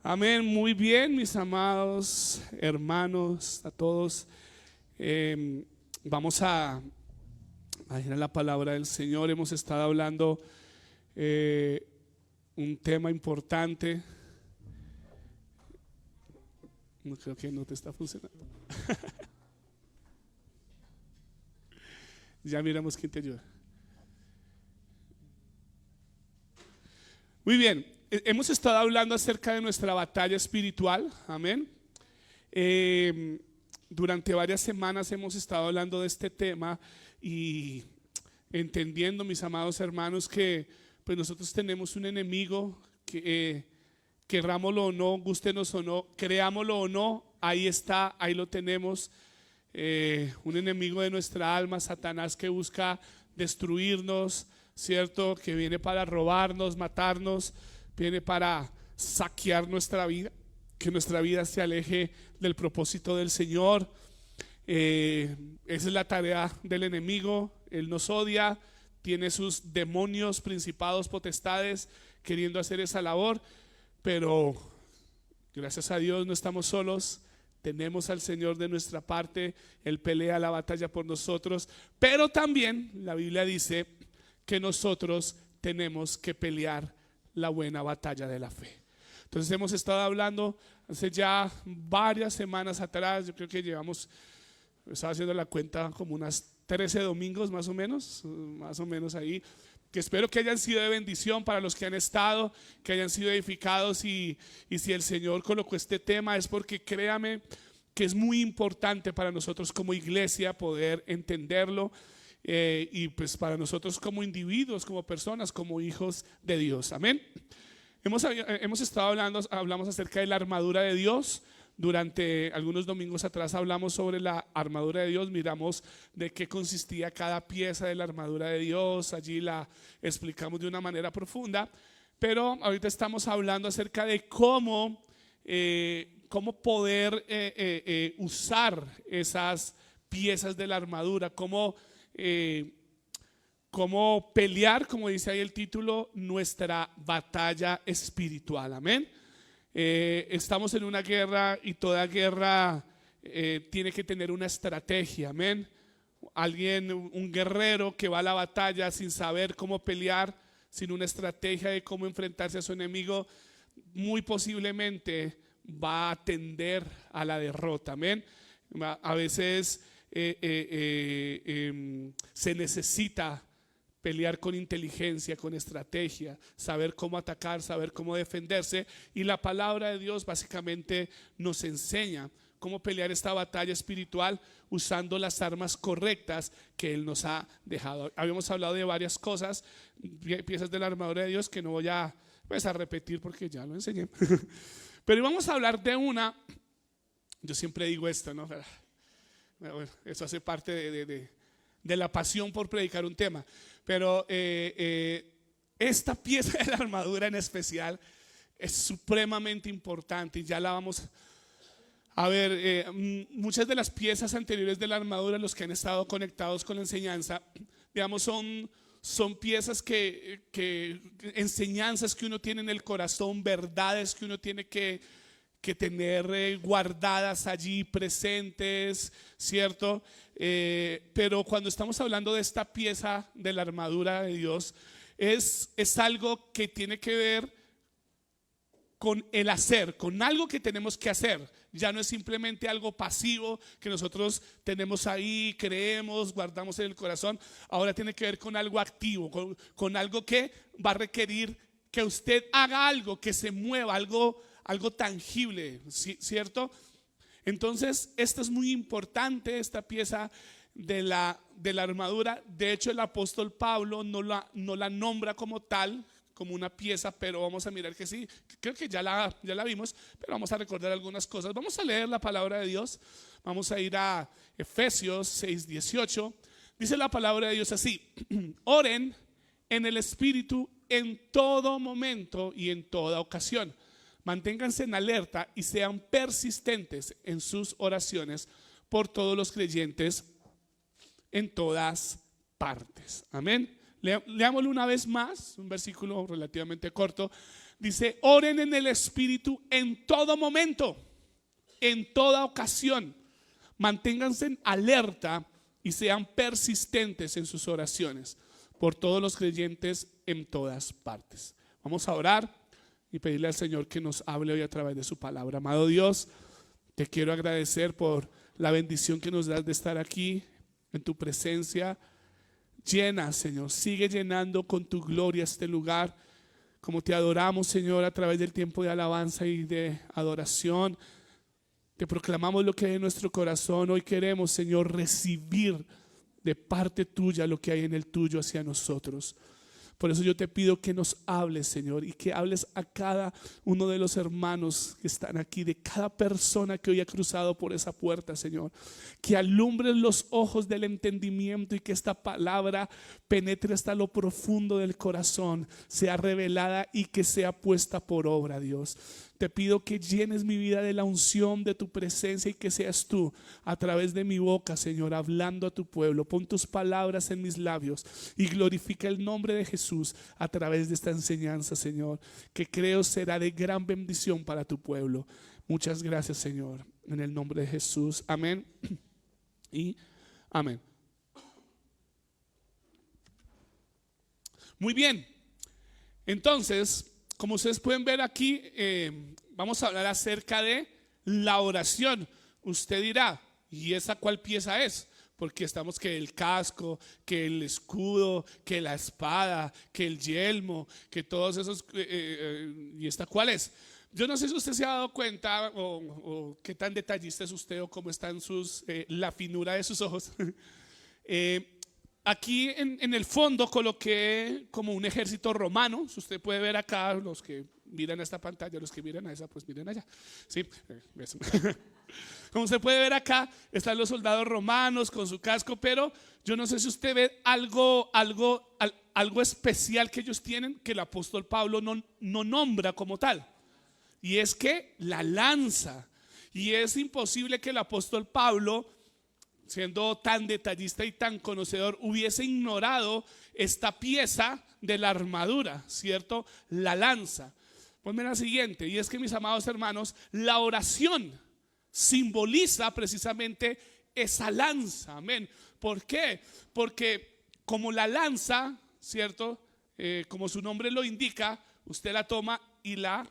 Amén, muy bien, mis amados hermanos, a todos. Vamos a ir a la palabra del Señor. Hemos estado hablando un tema importante. No, creo que no te está funcionando. Ya miramos quién te ayuda. Muy bien, hemos estado hablando acerca de nuestra batalla espiritual, amén. Durante varias semanas hemos estado hablando de este tema y entendiendo, mis amados hermanos, que pues nosotros tenemos un enemigo que querrámoslo o no, gústenos o no, creámoslo o no, ahí está, ahí lo tenemos. Un enemigo de nuestra alma, Satanás, que busca destruirnos, ¿cierto? Que viene para robarnos, matarnos, viene para saquear nuestra vida, que nuestra vida se aleje del propósito del Señor. Esa es la tarea del enemigo. Él nos odia, tiene sus demonios, principados, potestades queriendo hacer esa labor, pero gracias a Dios no estamos solos. Tenemos al Señor de nuestra parte, Él pelea la batalla por nosotros, pero también la Biblia dice que nosotros tenemos que pelear la buena batalla de la fe. Entonces hemos estado hablando hace ya varias semanas atrás, yo creo que estaba haciendo la cuenta como unas 13 domingos más o menos ahí, que espero que hayan sido de bendición para los que han estado, que hayan sido edificados y si el Señor colocó este tema es porque créame que es muy importante para nosotros como iglesia poder entenderlo y pues para nosotros como individuos, como personas, como hijos de Dios, amén. Hemos estado hablamos acerca de la armadura de Dios. Durante algunos domingos atrás hablamos sobre la armadura de Dios, miramos de qué consistía cada pieza de la armadura de Dios, allí la explicamos de una manera profunda, pero ahorita estamos hablando acerca de cómo poder usar esas piezas de la armadura, cómo pelear, como dice ahí el título, nuestra batalla espiritual, amén. Estamos en una guerra y toda guerra tiene que tener una estrategia, amén. Un guerrero que va a la batalla sin saber cómo pelear, sin una estrategia de cómo enfrentarse a su enemigo, muy posiblemente va a tender a la derrota, amén. A veces se necesita pelear con inteligencia, con estrategia, saber cómo atacar, saber cómo defenderse, y la palabra de Dios básicamente nos enseña cómo pelear esta batalla espiritual usando las armas correctas que Él nos ha dejado. Habíamos hablado de varias cosas, piezas de la armadura de Dios que no voy a repetir porque ya lo enseñé. Pero vamos a hablar de una, yo siempre digo esto, ¿no? Bueno, eso hace parte de la pasión por predicar un tema, pero esta pieza de la armadura en especial es supremamente importante y ya la vamos a ver. Muchas de las piezas anteriores de la armadura, los que han estado conectados con la enseñanza, digamos, son piezas enseñanzas que uno tiene en el corazón, verdades que uno tiene que tener guardadas allí, presentes, ¿cierto? Pero cuando estamos hablando de esta pieza de la armadura de Dios, es algo que tiene que ver con el hacer, con algo que tenemos que hacer. Ya no es simplemente algo pasivo que nosotros tenemos ahí, creemos, guardamos en el corazón. Ahora tiene que ver con algo activo, con algo que va a requerir que usted haga algo, que se mueva, algo tangible, ¿cierto? Entonces, esta es muy importante, esta pieza de la armadura. De hecho, el apóstol Pablo no la nombra como tal, como una pieza, pero vamos a mirar que sí. Creo que ya la vimos, pero vamos a recordar algunas cosas. Vamos a leer la palabra de Dios. Vamos a ir a Efesios 6:18. Dice la palabra de Dios así: oren en el Espíritu en todo momento y en toda ocasión. Manténganse en alerta y sean persistentes en sus oraciones por todos los creyentes en todas partes. Amén. Leámoslo una vez más, un versículo relativamente corto. Dice, oren en el Espíritu en todo momento, en toda ocasión. Manténganse en alerta y sean persistentes en sus oraciones por todos los creyentes en todas partes. Vamos a orar y pedirle al Señor que nos hable hoy a través de su palabra. Amado Dios, te quiero agradecer por la bendición que nos das de estar aquí en tu presencia. Llena, Señor, sigue llenando con tu gloria este lugar. Como te adoramos, Señor, a través del tiempo de alabanza y de adoración, te proclamamos lo que hay en nuestro corazón. Hoy queremos, Señor, recibir de parte tuya lo que hay en el tuyo hacia nosotros. Por eso yo te pido que nos hables, Señor, y que hables a cada uno de los hermanos que están aquí, de cada persona que hoy ha cruzado por esa puerta, Señor. Que alumbres los ojos del entendimiento y que esta palabra penetre hasta lo profundo del corazón, sea revelada y que sea puesta por obra, Dios. Te pido que llenes mi vida de la unción de tu presencia y que seas tú a través de mi boca, Señor, hablando a tu pueblo. Pon tus palabras en mis labios y glorifica el nombre de Jesús a través de esta enseñanza, Señor, que creo será de gran bendición para tu pueblo. Muchas gracias, Señor, en el nombre de Jesús. Amén y amén. Muy bien, entonces, como ustedes pueden ver aquí, vamos a hablar acerca de la oración. Usted dirá, ¿y esa cuál pieza es? Porque estamos que el casco, que el escudo, que la espada, que el yelmo, que todos esos, ¿y esta cuál es? Yo no sé si usted se ha dado cuenta o qué tan detallista es usted o cómo están la finura de sus ojos. Aquí en el fondo coloqué como un ejército romano. Usted puede ver acá, los que miran a esta pantalla, los que miran a esa, pues miren allá. ¿Sí? Eso. Como usted puede ver acá, están los soldados romanos con su casco, pero yo no sé si usted ve algo especial que ellos tienen que el apóstol Pablo no nombra como tal. Y es que la lanza. Y es imposible que el apóstol Pablo, siendo tan detallista y tan conocedor, hubiese ignorado esta pieza de la armadura, ¿cierto? La lanza. Ponme la siguiente, y es que, mis amados hermanos, la oración simboliza precisamente esa lanza. Amén. ¿Por qué? Porque como la lanza, ¿cierto? Como su nombre lo indica, usted la toma y la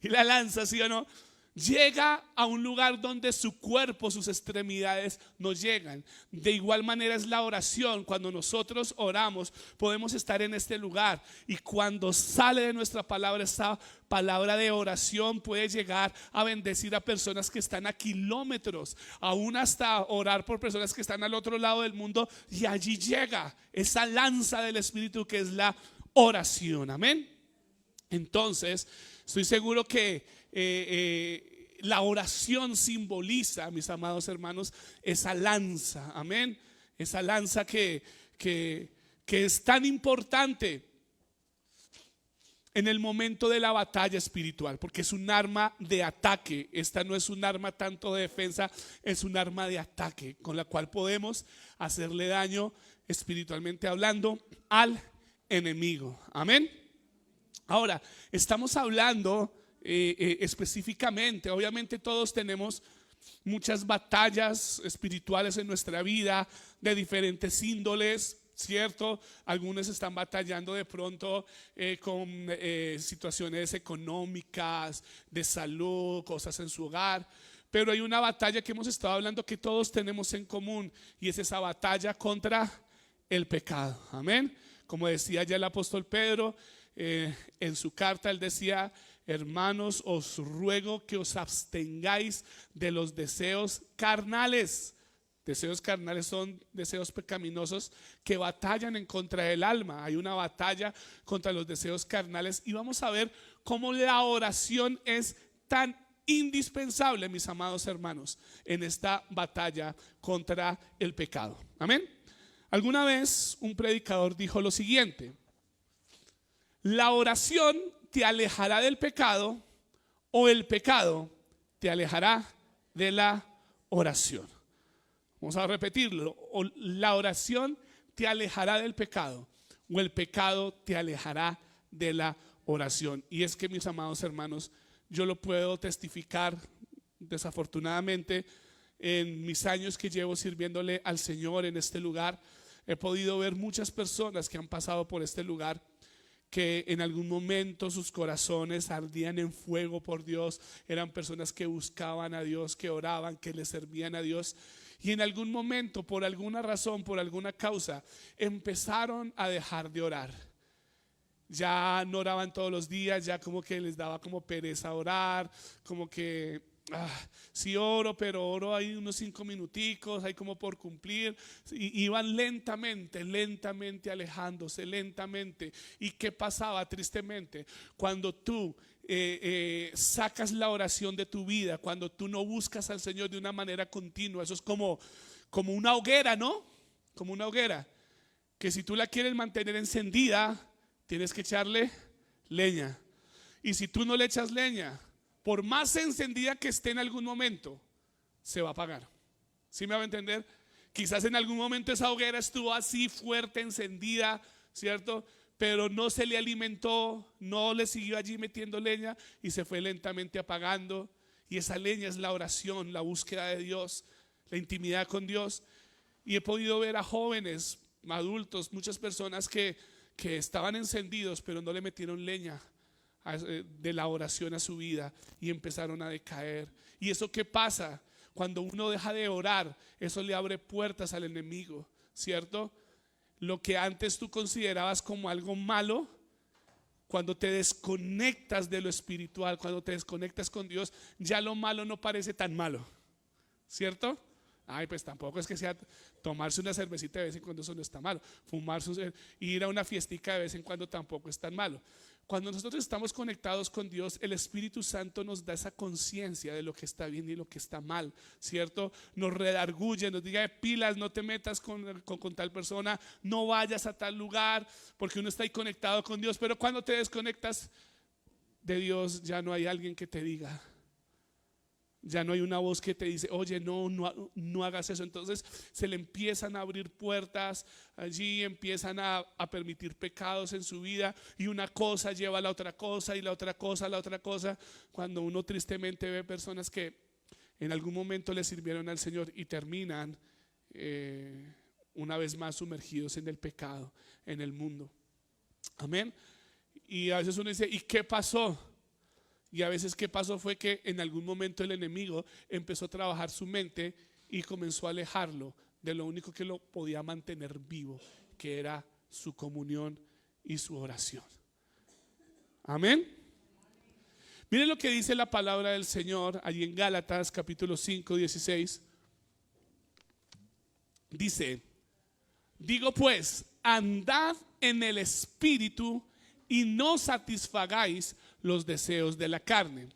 lanza, ¿sí o no? Llega a un lugar donde su cuerpo, sus extremidades no llegan. De igual manera es la oración. Cuando nosotros oramos, podemos estar en este lugar, y cuando sale de nuestra palabra, esta palabra de oración puede llegar a bendecir a personas que están a kilómetros, aún hasta orar por personas que están al otro lado del mundo, y allí llega esa lanza del Espíritu que es la oración. Amén. Entonces, estoy seguro que la oración simboliza, mis amados hermanos, esa lanza. Amén. Esa lanza que es tan importante en el momento de la batalla espiritual, porque es un arma de ataque. Esta no es un arma tanto de defensa, es un arma de ataque con la cual podemos hacerle daño, espiritualmente hablando, al enemigo. Amén. Ahora, estamos hablando específicamente, obviamente todos tenemos muchas batallas espirituales en nuestra vida de diferentes índoles, ¿cierto? Algunos están batallando de pronto con situaciones económicas, de salud, cosas en su hogar. Pero hay una batalla que hemos estado hablando que todos tenemos en común, y es esa batalla contra el pecado. Amén. Como decía ya el apóstol Pedro, en su carta él decía: hermanos, os ruego que os abstengáis de los deseos carnales. Deseos carnales son deseos pecaminosos que batallan en contra del alma. Hay una batalla contra los deseos carnales, y vamos a ver cómo la oración es tan indispensable, mis amados hermanos, en esta batalla contra el pecado. Amén. Alguna vez un predicador dijo lo siguiente: la oración te alejará del pecado, o el pecado te alejará de la oración. Vamos a repetirlo: la oración te alejará del pecado, o el pecado te alejará de la oración. Y es que, mis amados hermanos, yo lo puedo testificar, desafortunadamente, en mis años que llevo sirviéndole al Señor en este lugar, he podido ver muchas personas que han pasado por este lugar, que en algún momento sus corazones ardían en fuego por Dios. Eran personas que buscaban a Dios, que oraban, que le servían a Dios, y en algún momento, por alguna razón, por alguna causa, empezaron a dejar de orar. Ya no oraban todos los días, ya como que les daba como pereza orar, como que sí oro, pero oro ahí unos 5 minuticos, hay como por cumplir. Y iban lentamente alejándose, lentamente. ¿Y qué pasaba? Tristemente, cuando tú sacas la oración de tu vida, cuando tú no buscas al Señor de una manera continua, eso es como una hoguera, ¿no? Como una hoguera, que si tú la quieres mantener encendida, tienes que echarle leña. Y si tú no le echas leña, por más encendida que esté en algún momento, se va a apagar. ¿Sí me va a entender? Quizás en algún momento esa hoguera estuvo así fuerte, encendida, ¿cierto? Pero no se le alimentó, no le siguió allí metiendo leña y se fue lentamente apagando. Y esa leña es la oración, la búsqueda de Dios, la intimidad con Dios. Y he podido ver a jóvenes, adultos, muchas personas que estaban encendidos, pero no le metieron leña de la oración a su vida y empezaron a decaer. ¿Y eso qué pasa? Cuando uno deja de orar, eso le abre puertas al enemigo, ¿cierto? Lo que antes tú considerabas como algo malo, cuando te desconectas de lo espiritual, cuando te desconectas con Dios, ya lo malo no parece tan malo, ¿cierto? Ay, pues tampoco es que sea tomarse una cervecita de vez en cuando, eso no está malo. Fumarse, ir a una fiestica de vez en cuando tampoco es tan malo. Cuando nosotros estamos conectados con Dios, el Espíritu Santo nos da esa conciencia de lo que está bien y lo que está mal, ¿cierto? Nos redarguye, nos diga pilas, no te metas con tal persona, no vayas a tal lugar, porque uno está ahí conectado con Dios. Pero cuando te desconectas de Dios, ya no hay alguien que te diga, ya no hay una voz que te dice, oye, no hagas eso. Entonces se le empiezan a abrir puertas allí, empiezan a permitir pecados en su vida, y una cosa lleva a la otra cosa, y la otra cosa a la otra cosa. Cuando uno tristemente ve personas que en algún momento le sirvieron al Señor y terminan una vez más sumergidos en el pecado, en el mundo. Amén. Y a veces uno dice, ¿y qué pasó? Y a veces qué pasó fue que en algún momento el enemigo empezó a trabajar su mente y comenzó a alejarlo de lo único que lo podía mantener vivo, que era su comunión y su oración. Amén. Miren lo que dice la palabra del Señor allí en Gálatas capítulo 5, 16. Dice: digo pues, andad en el Espíritu y no satisfagáis los deseos de la carne,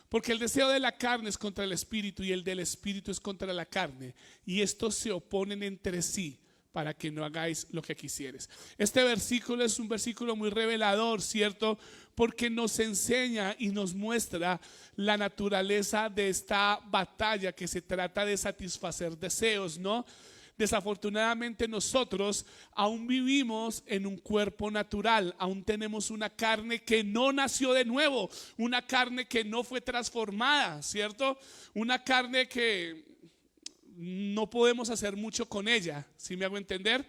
porque el deseo de la carne es contra el Espíritu y el del Espíritu es contra la carne, y estos se oponen entre sí para que no hagáis lo que quisieres. Este versículo es un versículo muy revelador, ¿cierto? Porque nos enseña y nos muestra la naturaleza de esta batalla que se trata de satisfacer deseos, ¿no? Desafortunadamente nosotros aún vivimos en un cuerpo natural, aún tenemos una carne que no nació de nuevo, una carne que no fue transformada, ¿cierto? Una carne que no podemos hacer mucho con ella, ¿sí me hago entender?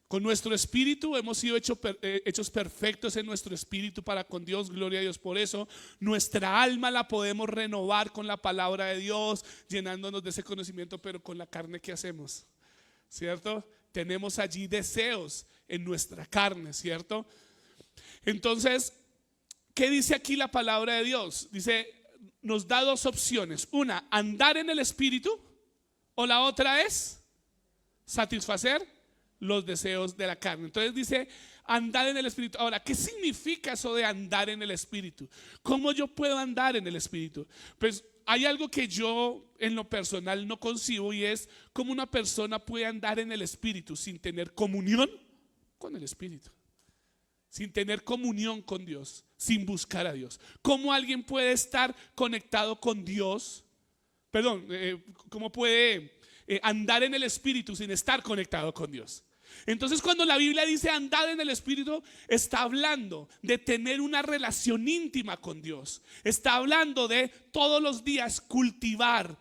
Con nuestro espíritu hemos sido hechos perfectos en nuestro espíritu para con Dios, gloria a Dios por eso. Nuestra alma la podemos renovar con la palabra de Dios, llenándonos de ese conocimiento, pero con la carne, ¿qué hacemos? ¿Cierto? Tenemos allí deseos en nuestra carne, ¿cierto? Entonces, ¿qué dice aquí la palabra de Dios? Dice, nos da dos opciones. Una, andar en el espíritu, o la otra es satisfacer los deseos de la carne. Entonces dice andar en el Espíritu. Ahora, ¿qué significa eso de andar en el Espíritu? ¿Cómo yo puedo andar en el Espíritu? Pues hay algo que yo en lo personal no concibo, y es cómo una persona puede andar en el Espíritu sin tener comunión con el Espíritu, sin tener comunión con Dios, sin buscar a Dios. ¿Cómo alguien puede estar conectado con Dios? Cómo puede andar en el Espíritu sin estar conectado con Dios. Entonces, cuando la Biblia dice andad en el Espíritu, está hablando de tener una relación íntima con Dios. Está hablando de todos los días cultivar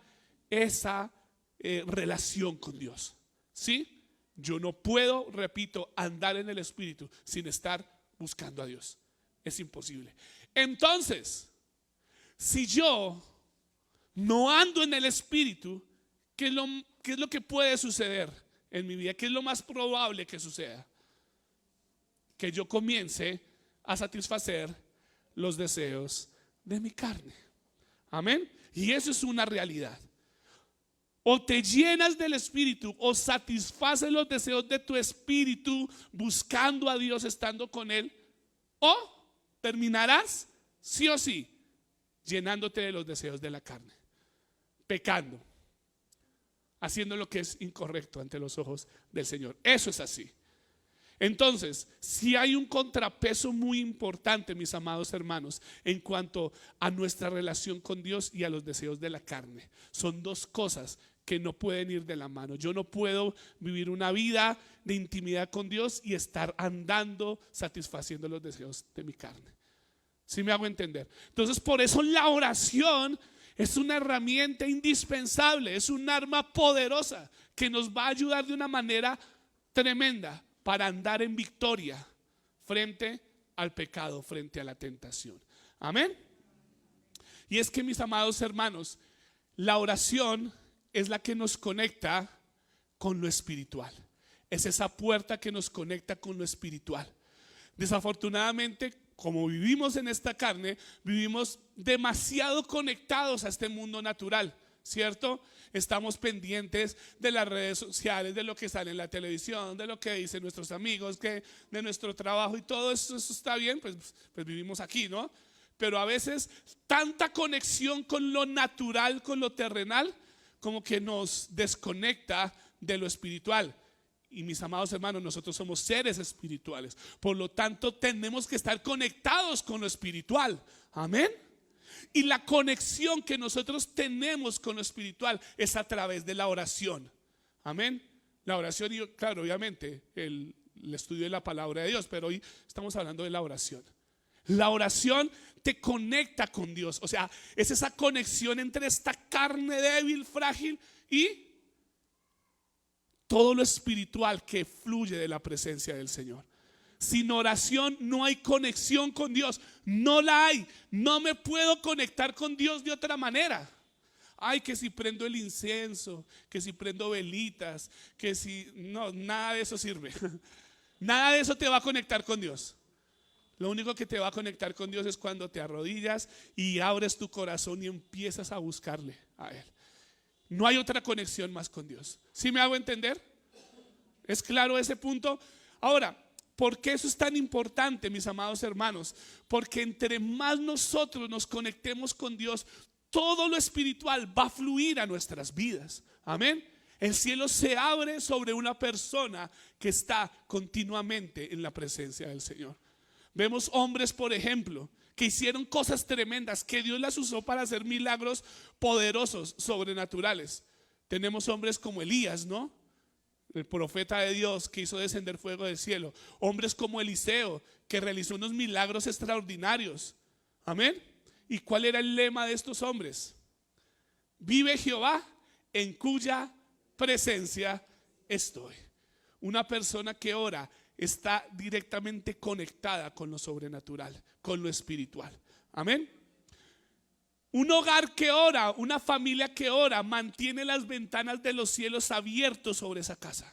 esa relación con Dios. ¿Sí? Yo no puedo, repito, andar en el Espíritu sin estar buscando a Dios. Es imposible. Entonces, si yo no ando en el Espíritu, ¿qué es lo que puede suceder en mi vida? ¿Qué es lo más probable que suceda? Que yo comience a satisfacer los deseos de mi carne. Amén. Y eso es una realidad. O te llenas del Espíritu o satisfaces los deseos de tu espíritu buscando a Dios, estando con Él, o terminarás sí o sí llenándote de los deseos de la carne, pecando, haciendo lo que es incorrecto ante los ojos del Señor. Eso es así. Entonces, si hay un contrapeso muy importante, mis amados hermanos, en cuanto a nuestra relación con Dios y a los deseos de la carne. Son dos cosas que no pueden ir de la mano. Yo no puedo vivir una vida de intimidad con Dios y estar andando satisfaciendo los deseos de mi carne. ¿Sí me hago entender? Entonces, por eso la oración es una herramienta indispensable, es un arma poderosa que nos va a ayudar de una manera tremenda para andar en victoria frente al pecado, frente a la tentación. Amén. Y es que, mis amados hermanos, la oración es la que nos conecta con lo espiritual. Es esa puerta que nos conecta con lo espiritual. Desafortunadamente, como vivimos en esta carne, vivimos demasiado conectados a este mundo natural, ¿cierto? Estamos pendientes de las redes sociales, de lo que sale en la televisión, de lo que dicen nuestros amigos, de nuestro trabajo, y todo eso está bien, pues vivimos aquí, ¿no? Pero a veces tanta conexión con lo natural, con lo terrenal, como que nos desconecta de lo espiritual. Y mis amados hermanos, nosotros somos seres espirituales, por lo tanto tenemos que estar conectados con lo espiritual. Amén. Y la conexión que nosotros tenemos con lo espiritual es a través de la oración. Amén. La oración, y claro, obviamente el estudio de la palabra de Dios, pero hoy estamos hablando de la oración. La oración te conecta con Dios. O sea, es esa conexión entre esta carne débil, frágil, y todo lo espiritual que fluye de la presencia del Señor. Sin oración no hay conexión con Dios. No la hay. No me puedo conectar con Dios de otra manera. Ay, que si prendo el incienso, que si prendo velitas, que si... No, nada de eso sirve. Nada de eso te va a conectar con Dios. Lo único que te va a conectar con Dios es cuando te arrodillas y abres tu corazón y empiezas a buscarle a Él. No hay otra conexión más con Dios. ¿Sí me hago entender? ¿Es claro ese punto? Ahora, ¿por qué eso es tan importante, mis amados hermanos? Porque entre más nosotros nos conectemos con Dios, todo lo espiritual va a fluir a nuestras vidas. Amén. El cielo se abre sobre una persona que está continuamente en la presencia del Señor. Vemos hombres, por ejemplo, que hicieron cosas tremendas, que Dios las usó para hacer milagros poderosos, sobrenaturales. Tenemos hombres como Elías, ¿no? El profeta de Dios que hizo descender fuego del cielo. Hombres como Eliseo, que realizó unos milagros extraordinarios. Amén. ¿Y cuál era el lema de estos hombres? Vive Jehová, en cuya presencia estoy. Una persona que ora está directamente conectada con lo sobrenatural, con lo espiritual. Amén. Un hogar que ora, una familia que ora, mantiene las ventanas de los cielos abiertos sobre esa casa.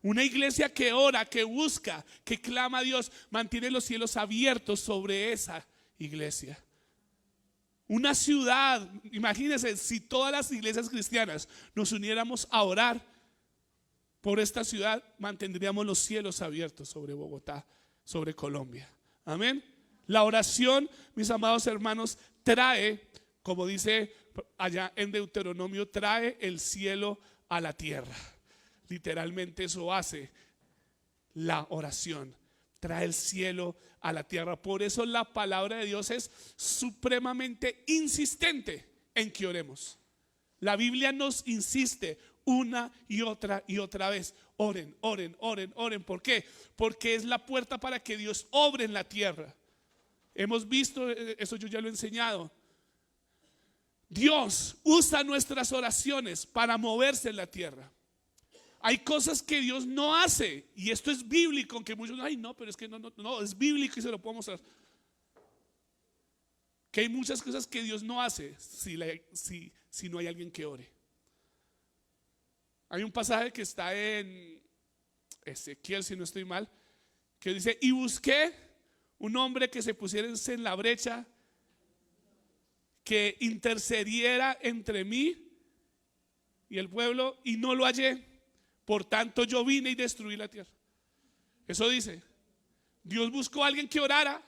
Una iglesia que ora, que busca, que clama a Dios, mantiene los cielos abiertos sobre esa iglesia. Una ciudad, imagínense, si todas las iglesias cristianas nos uniéramos a orar por esta ciudad, mantendríamos los cielos abiertos sobre Bogotá, sobre Colombia. Amén. La oración, mis amados hermanos, trae, como dice allá en Deuteronomio, trae el cielo a la tierra. Literalmente eso hace la oración. Trae el cielo a la tierra. Por eso la palabra de Dios es supremamente insistente en que oremos. La Biblia nos insiste una y otra vez. Oren, oren, oren, oren. ¿Por qué? Porque es la puerta para que Dios obre en la tierra. Hemos visto, eso yo ya lo he enseñado. Dios usa nuestras oraciones para moverse en la tierra. Hay cosas que Dios no hace, y esto es bíblico, aunque muchos, ay no, pero es que no, es bíblico y se lo puedo mostrar. Que hay muchas cosas que Dios no hace si no hay alguien que ore. Hay un pasaje que está en Ezequiel, si no estoy mal, que dice: y busqué un hombre que se pusiera en la brecha, que intercediera entre mí y el pueblo, y no lo hallé. Por tanto yo vine y destruí la tierra. Eso dice. Dios buscó a alguien que orara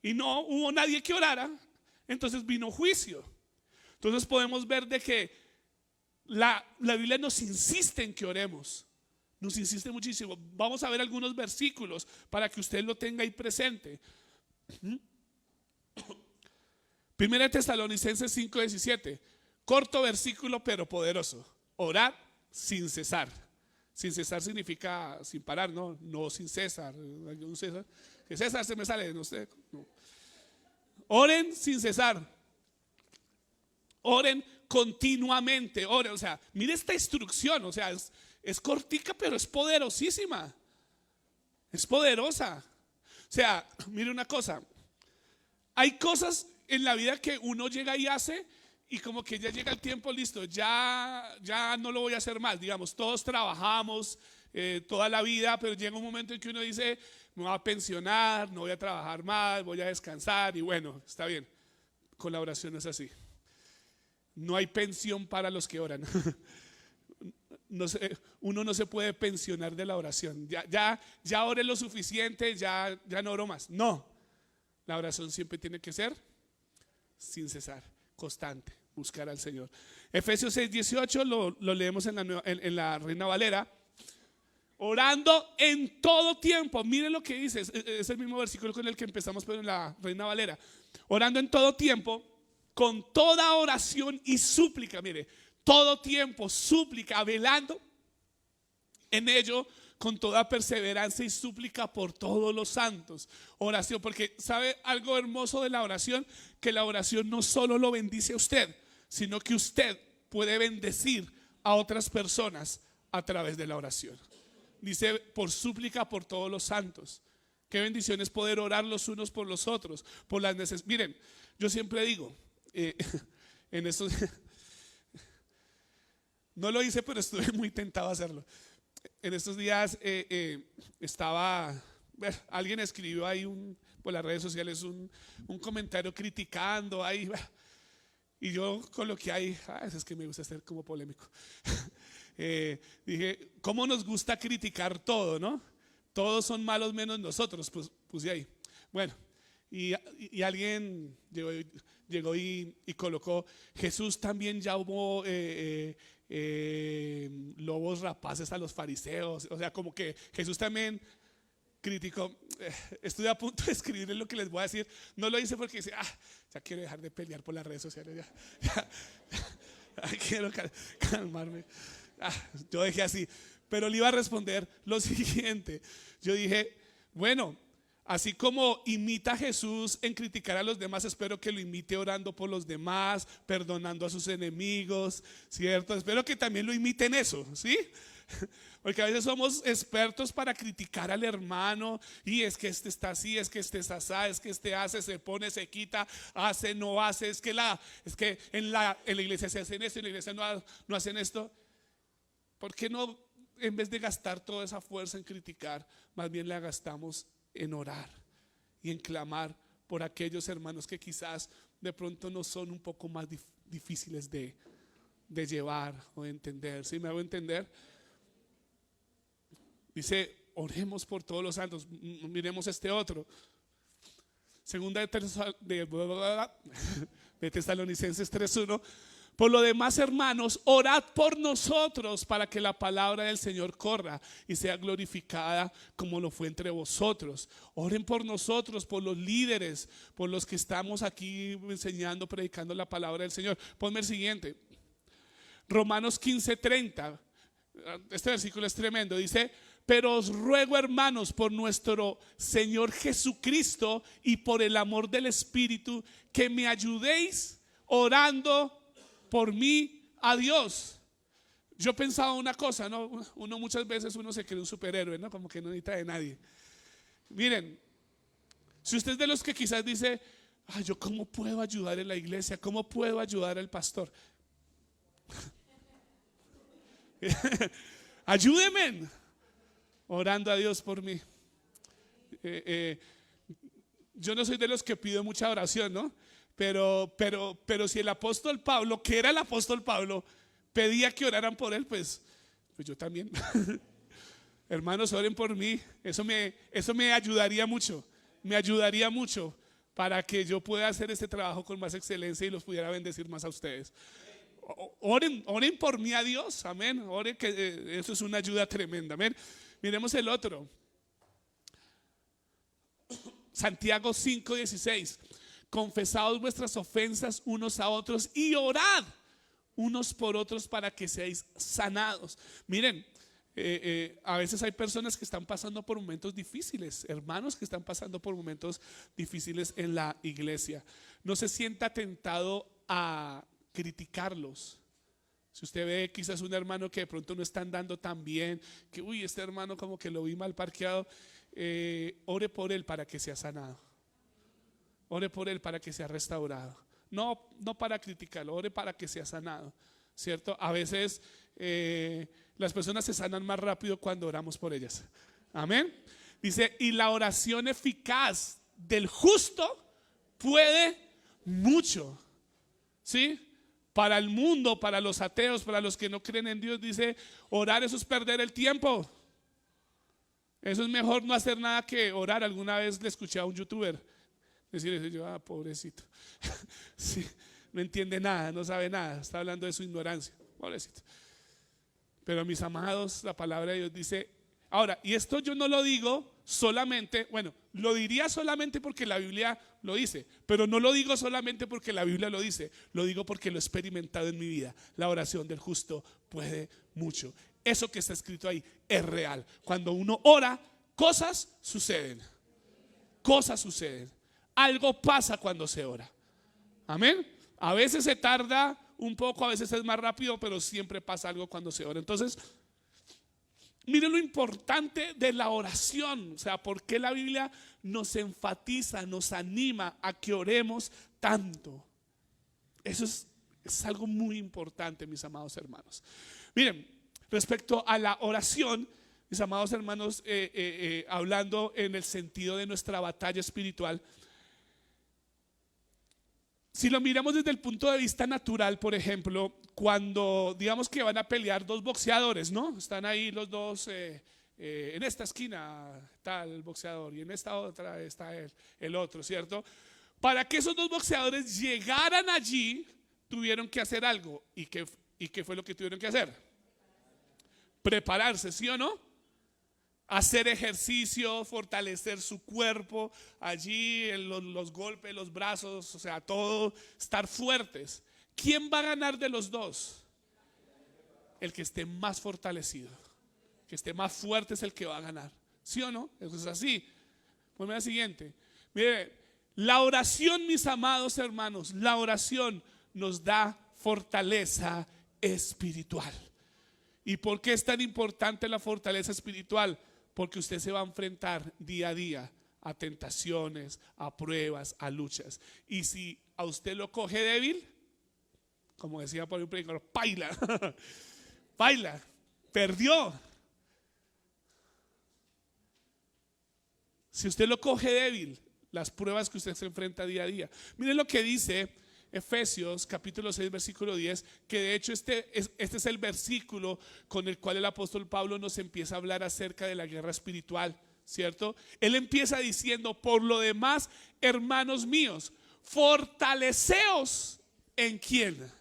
y no hubo nadie que orara. Entonces vino juicio. Entonces podemos ver de que la Biblia nos insiste en que oremos. Nos insiste muchísimo. Vamos a ver algunos versículos para que usted lo tenga ahí presente. Primera de Tesalonicenses 5:17. Corto versículo pero poderoso. Orad sin cesar. Sin cesar significa sin parar, no sin César. Que César se me sale, no sé. No. Oren sin cesar. Oren continuamente. Oren, o sea, mire esta instrucción, o sea, es cortica pero es poderosísima. Es poderosa. O sea, mire una cosa. Hay cosas en la vida que uno llega y hace, y como que ya llega el tiempo, listo, ya no lo voy a hacer más. Digamos, todos trabajamos toda la vida, pero llega un momento en que uno dice: me voy a pensionar, no voy a trabajar más, voy a descansar. Y bueno, está bien. Con la oración no es así. No hay pensión para los que oran. Uno no se puede pensionar de la oración. Ya oré lo suficiente, ya no oro más. No, la oración siempre tiene que ser sin cesar, constante, buscar al Señor. Efesios 6:18 lo leemos en la Reina Valera. Orando en todo tiempo. Miren lo que dice, es el mismo versículo con el que empezamos, pero en la Reina Valera. Orando en todo tiempo, con toda oración y súplica. Mire, todo tiempo, súplica, velando en ello con toda perseverancia y súplica por todos los santos. Oración, porque ¿sabe algo hermoso de la oración? Que la oración no solo lo bendice a usted, sino que usted puede bendecir a otras personas a través de la oración. Dice: por súplica por todos los santos. Qué bendición es poder orar los unos por los otros, por las necesidades. Miren, yo siempre digo, en estos no lo hice, pero estuve muy tentado a hacerlo. En estos días alguien escribió ahí por las redes sociales un comentario criticando ahí, y yo coloqué ahí, es que me gusta ser como polémico. Dije: ¿cómo nos gusta criticar todo, no? Todos son malos menos nosotros. Pues puse ahí. Bueno, y alguien llegó y colocó: Jesús también llamó lobos rapaces a los fariseos. O sea, como que Jesús también criticó. Estoy a punto de escribirle lo que les voy a decir. No lo hice porque dice: ya quiero dejar de pelear por las redes sociales. Ya quiero calmarme. Yo dejé así. Pero le iba a responder lo siguiente. Yo dije: bueno, así como imita a Jesús en criticar a los demás, espero que lo imite orando por los demás, perdonando a sus enemigos, ¿cierto? Espero que también lo imiten eso, ¿sí? Porque a veces somos expertos para criticar al hermano, y es que este está así, es que este es así, es que este hace, se pone, se quita, hace, no hace, es que en la iglesia se hacen esto, en la iglesia no hacen esto. ¿Por qué no, en vez de gastar toda esa fuerza en criticar, más bien la gastamos en orar y en clamar por aquellos hermanos que quizás de pronto nos son un poco más difíciles de llevar o de entender? ¿Sí me hago entender? Dice: oremos por todos los santos. Miremos este otro. Segunda de Tesalonicenses 3:1. Por lo demás, hermanos, orad por nosotros para que la palabra del Señor corra y sea glorificada como lo fue entre vosotros. Oren por nosotros, por los líderes, por los que estamos aquí enseñando, predicando la palabra del Señor. Ponme el siguiente. Romanos 15:30. Este versículo es tremendo, dice: pero os ruego, hermanos, por nuestro Señor Jesucristo y por el amor del Espíritu, que me ayudéis orando por mí a Dios. Yo pensaba una cosa, ¿no? Uno muchas veces se cree un superhéroe, ¿no? Como que no necesita de nadie. Miren, si usted es de los que quizás dice: ay, ¿yo cómo puedo ayudar en la iglesia? ¿Cómo puedo ayudar al pastor? Ayúdenme orando a Dios por mí. Yo no soy de los que pido mucha oración, ¿no? Pero si el apóstol Pablo, que era el apóstol Pablo, pedía que oraran por él, pues yo también. Hermanos, oren por mí. Eso me ayudaría mucho. Me ayudaría mucho para que yo pueda hacer este trabajo con más excelencia y los pudiera bendecir más a ustedes. Oren por mí a Dios, amén. Oren, que eso es una ayuda tremenda, amén. Miremos el otro. Santiago 5:16. Confesaos vuestras ofensas unos a otros y orad unos por otros para que seáis sanados. Miren, a veces hay personas que están pasando por momentos difíciles, hermanos que están pasando por momentos difíciles en la iglesia. No se sienta tentado a criticarlos. Si usted ve quizás un hermano que de pronto no está andando tan bien, que uy, este hermano como que lo vi mal parqueado, ore por él para que sea sanado. Ore por él para que sea restaurado. No para criticarlo, ore para que sea sanado, ¿cierto? A veces las personas se sanan más rápido cuando oramos por ellas. Amén. Dice: y la oración eficaz del justo puede mucho. ¿Sí? Para el mundo, para los ateos, para los que no creen en Dios, dice: orar, eso es perder el tiempo. Eso es mejor no hacer nada que orar. Alguna vez le escuché a un youtuber decir: yo, pobrecito. Sí, no entiende nada, no sabe nada, está hablando de su ignorancia, pobrecito. Pero mis amados, la palabra de Dios dice. Ahora, y esto yo no lo digo solamente, bueno, lo diría solamente porque la Biblia lo dice, pero no lo digo solamente porque la Biblia lo dice, lo digo porque lo he experimentado en mi vida. La oración del justo puede mucho. Eso que está escrito ahí es real. Cuando uno ora, cosas suceden. Cosas suceden. Algo pasa cuando se ora. Amén. A veces se tarda un poco, a veces es más rápido, pero siempre pasa algo cuando se ora. Entonces, miren lo importante de la oración. O sea, por qué la Biblia nos enfatiza, nos anima a que oremos tanto. Eso es algo muy importante, mis amados hermanos. Miren, respecto a la oración, mis amados hermanos, hablando en el sentido de nuestra batalla espiritual, si lo miramos desde el punto de vista natural, por ejemplo, cuando digamos que van a pelear dos boxeadores, ¿no? Están ahí los dos, en esta esquina está el boxeador y en esta otra está el otro, ¿cierto? Para que esos dos boxeadores llegaran allí, tuvieron que hacer algo. ¿Y qué fue lo que tuvieron que hacer? Prepararse, ¿sí o no? Hacer ejercicio, fortalecer su cuerpo, allí los golpes, los brazos, o sea, todo, estar fuertes. ¿Quién va a ganar de los dos? El que esté más fortalecido, que esté más fuerte es el que va a ganar. ¿Sí o no? Eso es así. Ponme la siguiente. Mire, la oración, mis amados hermanos, la oración nos da fortaleza espiritual. ¿Y por qué es tan importante la fortaleza espiritual? Porque usted se va a enfrentar día a día a tentaciones, a pruebas, a luchas. Y si a usted lo coge débil, como decía por un predicador, paila, paila, perdió. Si usted lo coge débil, las pruebas que usted se enfrenta día a día. Miren lo que dice Efesios capítulo 6 versículo 10, que de hecho este es el versículo con el cual el apóstol Pablo nos empieza a hablar acerca de la guerra espiritual, ¿cierto? Él empieza diciendo: por lo demás, hermanos míos, fortaleceos ¿en quién?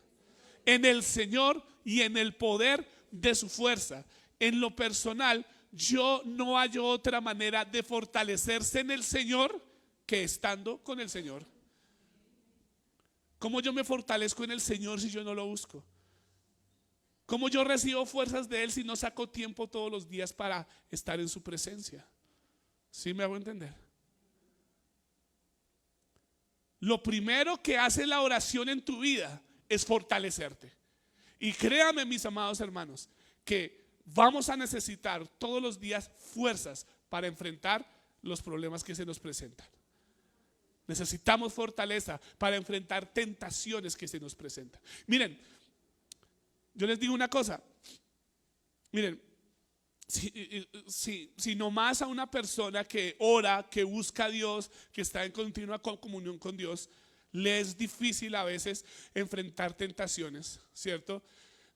En el Señor y en el poder de su fuerza. En lo personal, yo no hallo otra manera de fortalecerse en el Señor que estando con el Señor. ¿Cómo yo me fortalezco en el Señor si yo no lo busco? ¿Cómo yo recibo fuerzas de Él si no saco tiempo todos los días para estar en su presencia? ¿Sí me hago entender? Lo primero que hace la oración en tu vida es fortalecerte. Y créame, mis amados hermanos, que vamos a necesitar todos los días fuerzas para enfrentar los problemas que se nos presentan. Necesitamos fortaleza para enfrentar tentaciones que se nos presentan. Miren, yo les digo una cosa. Miren, si nomás a una persona que ora, que busca a Dios, que está en continua comunión con Dios, le es difícil a veces enfrentar tentaciones, ¿cierto?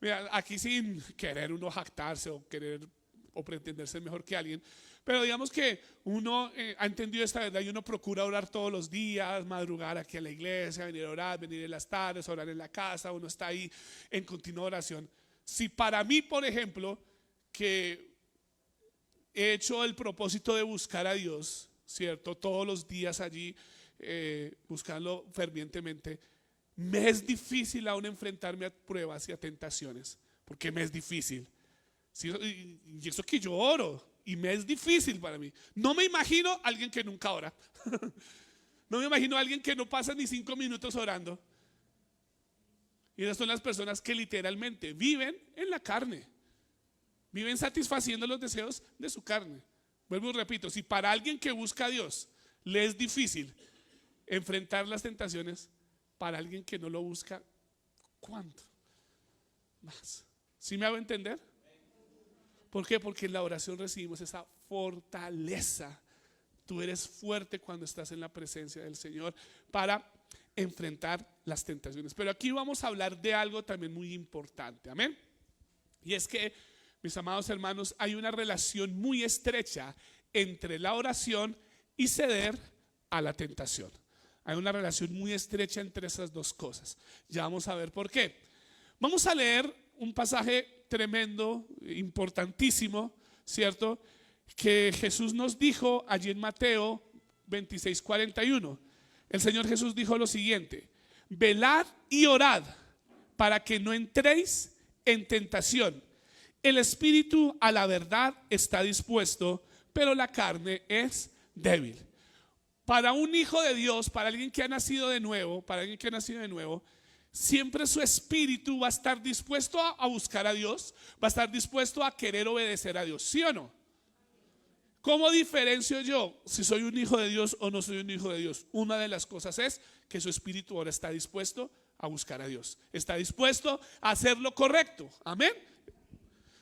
Mira, aquí sin querer uno jactarse o querer o pretender ser mejor que alguien, pero digamos que uno ha entendido esta verdad y uno procura orar todos los días, madrugar aquí a la iglesia, venir a orar, venir en las tardes, orar en la casa, uno está ahí en continua oración. Si para mí, por ejemplo, que he hecho el propósito de buscar a Dios, ¿cierto? Todos los días allí, buscarlo fervientemente, me es difícil aún enfrentarme a pruebas y a tentaciones, porque me es difícil. ¿Sí? Y eso que yo oro, y me es difícil para mí. No me imagino a alguien que nunca ora. No me imagino a alguien que no pasa ni 5 minutos orando. Y esas son las personas que literalmente viven en la carne. Viven satisfaciendo los deseos de su carne. Vuelvo y repito, si para alguien que busca a Dios le es difícil enfrentar las tentaciones, para alguien que no lo busca, ¿cuánto más? ¿Sí me hago entender? ¿Por qué? Porque en la oración recibimos esa fortaleza. Tú eres fuerte cuando estás en la presencia del Señor para enfrentar las tentaciones. Pero aquí vamos a hablar de algo también muy importante, amén. Y es que, mis amados hermanos, hay una relación muy estrecha entre la oración y ceder a la tentación. Hay una relación muy estrecha entre esas dos cosas. Ya vamos a ver por qué. Vamos a leer un pasaje tremendo, importantísimo, ¿cierto? Que Jesús nos dijo allí en Mateo 26:41. El Señor Jesús dijo lo siguiente: velad y orad para que no entréis en tentación. El espíritu a la verdad está dispuesto, pero la carne es débil. Para un hijo de Dios, para alguien que ha nacido de nuevo, siempre su espíritu va a estar dispuesto a buscar a Dios, va a estar dispuesto a querer obedecer a Dios, ¿sí o no? ¿Cómo diferencio yo si soy un hijo de Dios o no soy un hijo de Dios? Una de las cosas es que su espíritu ahora está dispuesto a buscar a Dios, está dispuesto a hacer lo correcto, amén.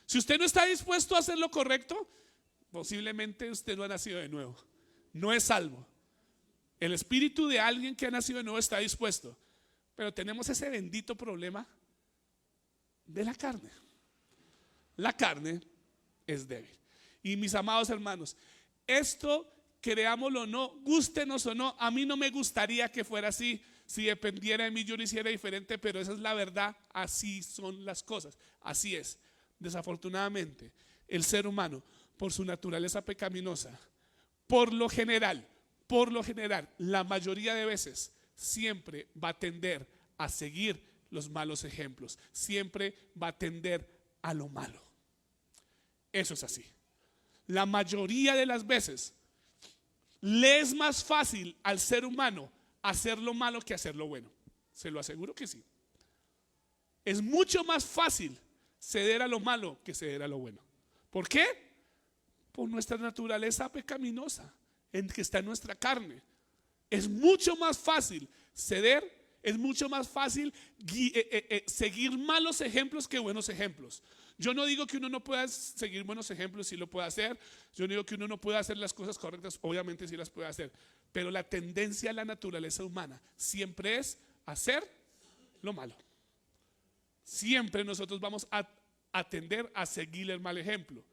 Si usted no está dispuesto a hacer lo correcto, posiblemente usted no ha nacido de nuevo, no es salvo. El espíritu de alguien que ha nacido de nuevo está dispuesto, pero tenemos ese bendito problema de la carne. La carne es débil. Y mis amados hermanos, esto, creámoslo o no, gústenos o no, a mí no me gustaría que fuera así. Si dependiera de mí yo lo hiciera diferente, pero esa es la verdad, así son las cosas, así es. Desafortunadamente, el ser humano, por su naturaleza pecaminosa, por lo general, la mayoría de veces, siempre va a tender a seguir los malos ejemplos, siempre va a tender a lo malo. Eso es así. La mayoría de las veces le es más fácil al ser humano hacer lo malo que hacer lo bueno. Se lo aseguro que sí. Es mucho más fácil ceder a lo malo que ceder a lo bueno. ¿Por qué? Por nuestra naturaleza pecaminosa en que está en nuestra carne. Es mucho más fácil ceder, es mucho más fácil seguir malos ejemplos que buenos ejemplos. Yo no digo que uno no pueda seguir buenos ejemplos, sí lo puede hacer. Yo no digo que uno no pueda hacer las cosas correctas, obviamente sí las puede hacer. Pero la tendencia a la naturaleza humana siempre es hacer lo malo. Siempre nosotros vamos a tender a seguir el mal ejemplo,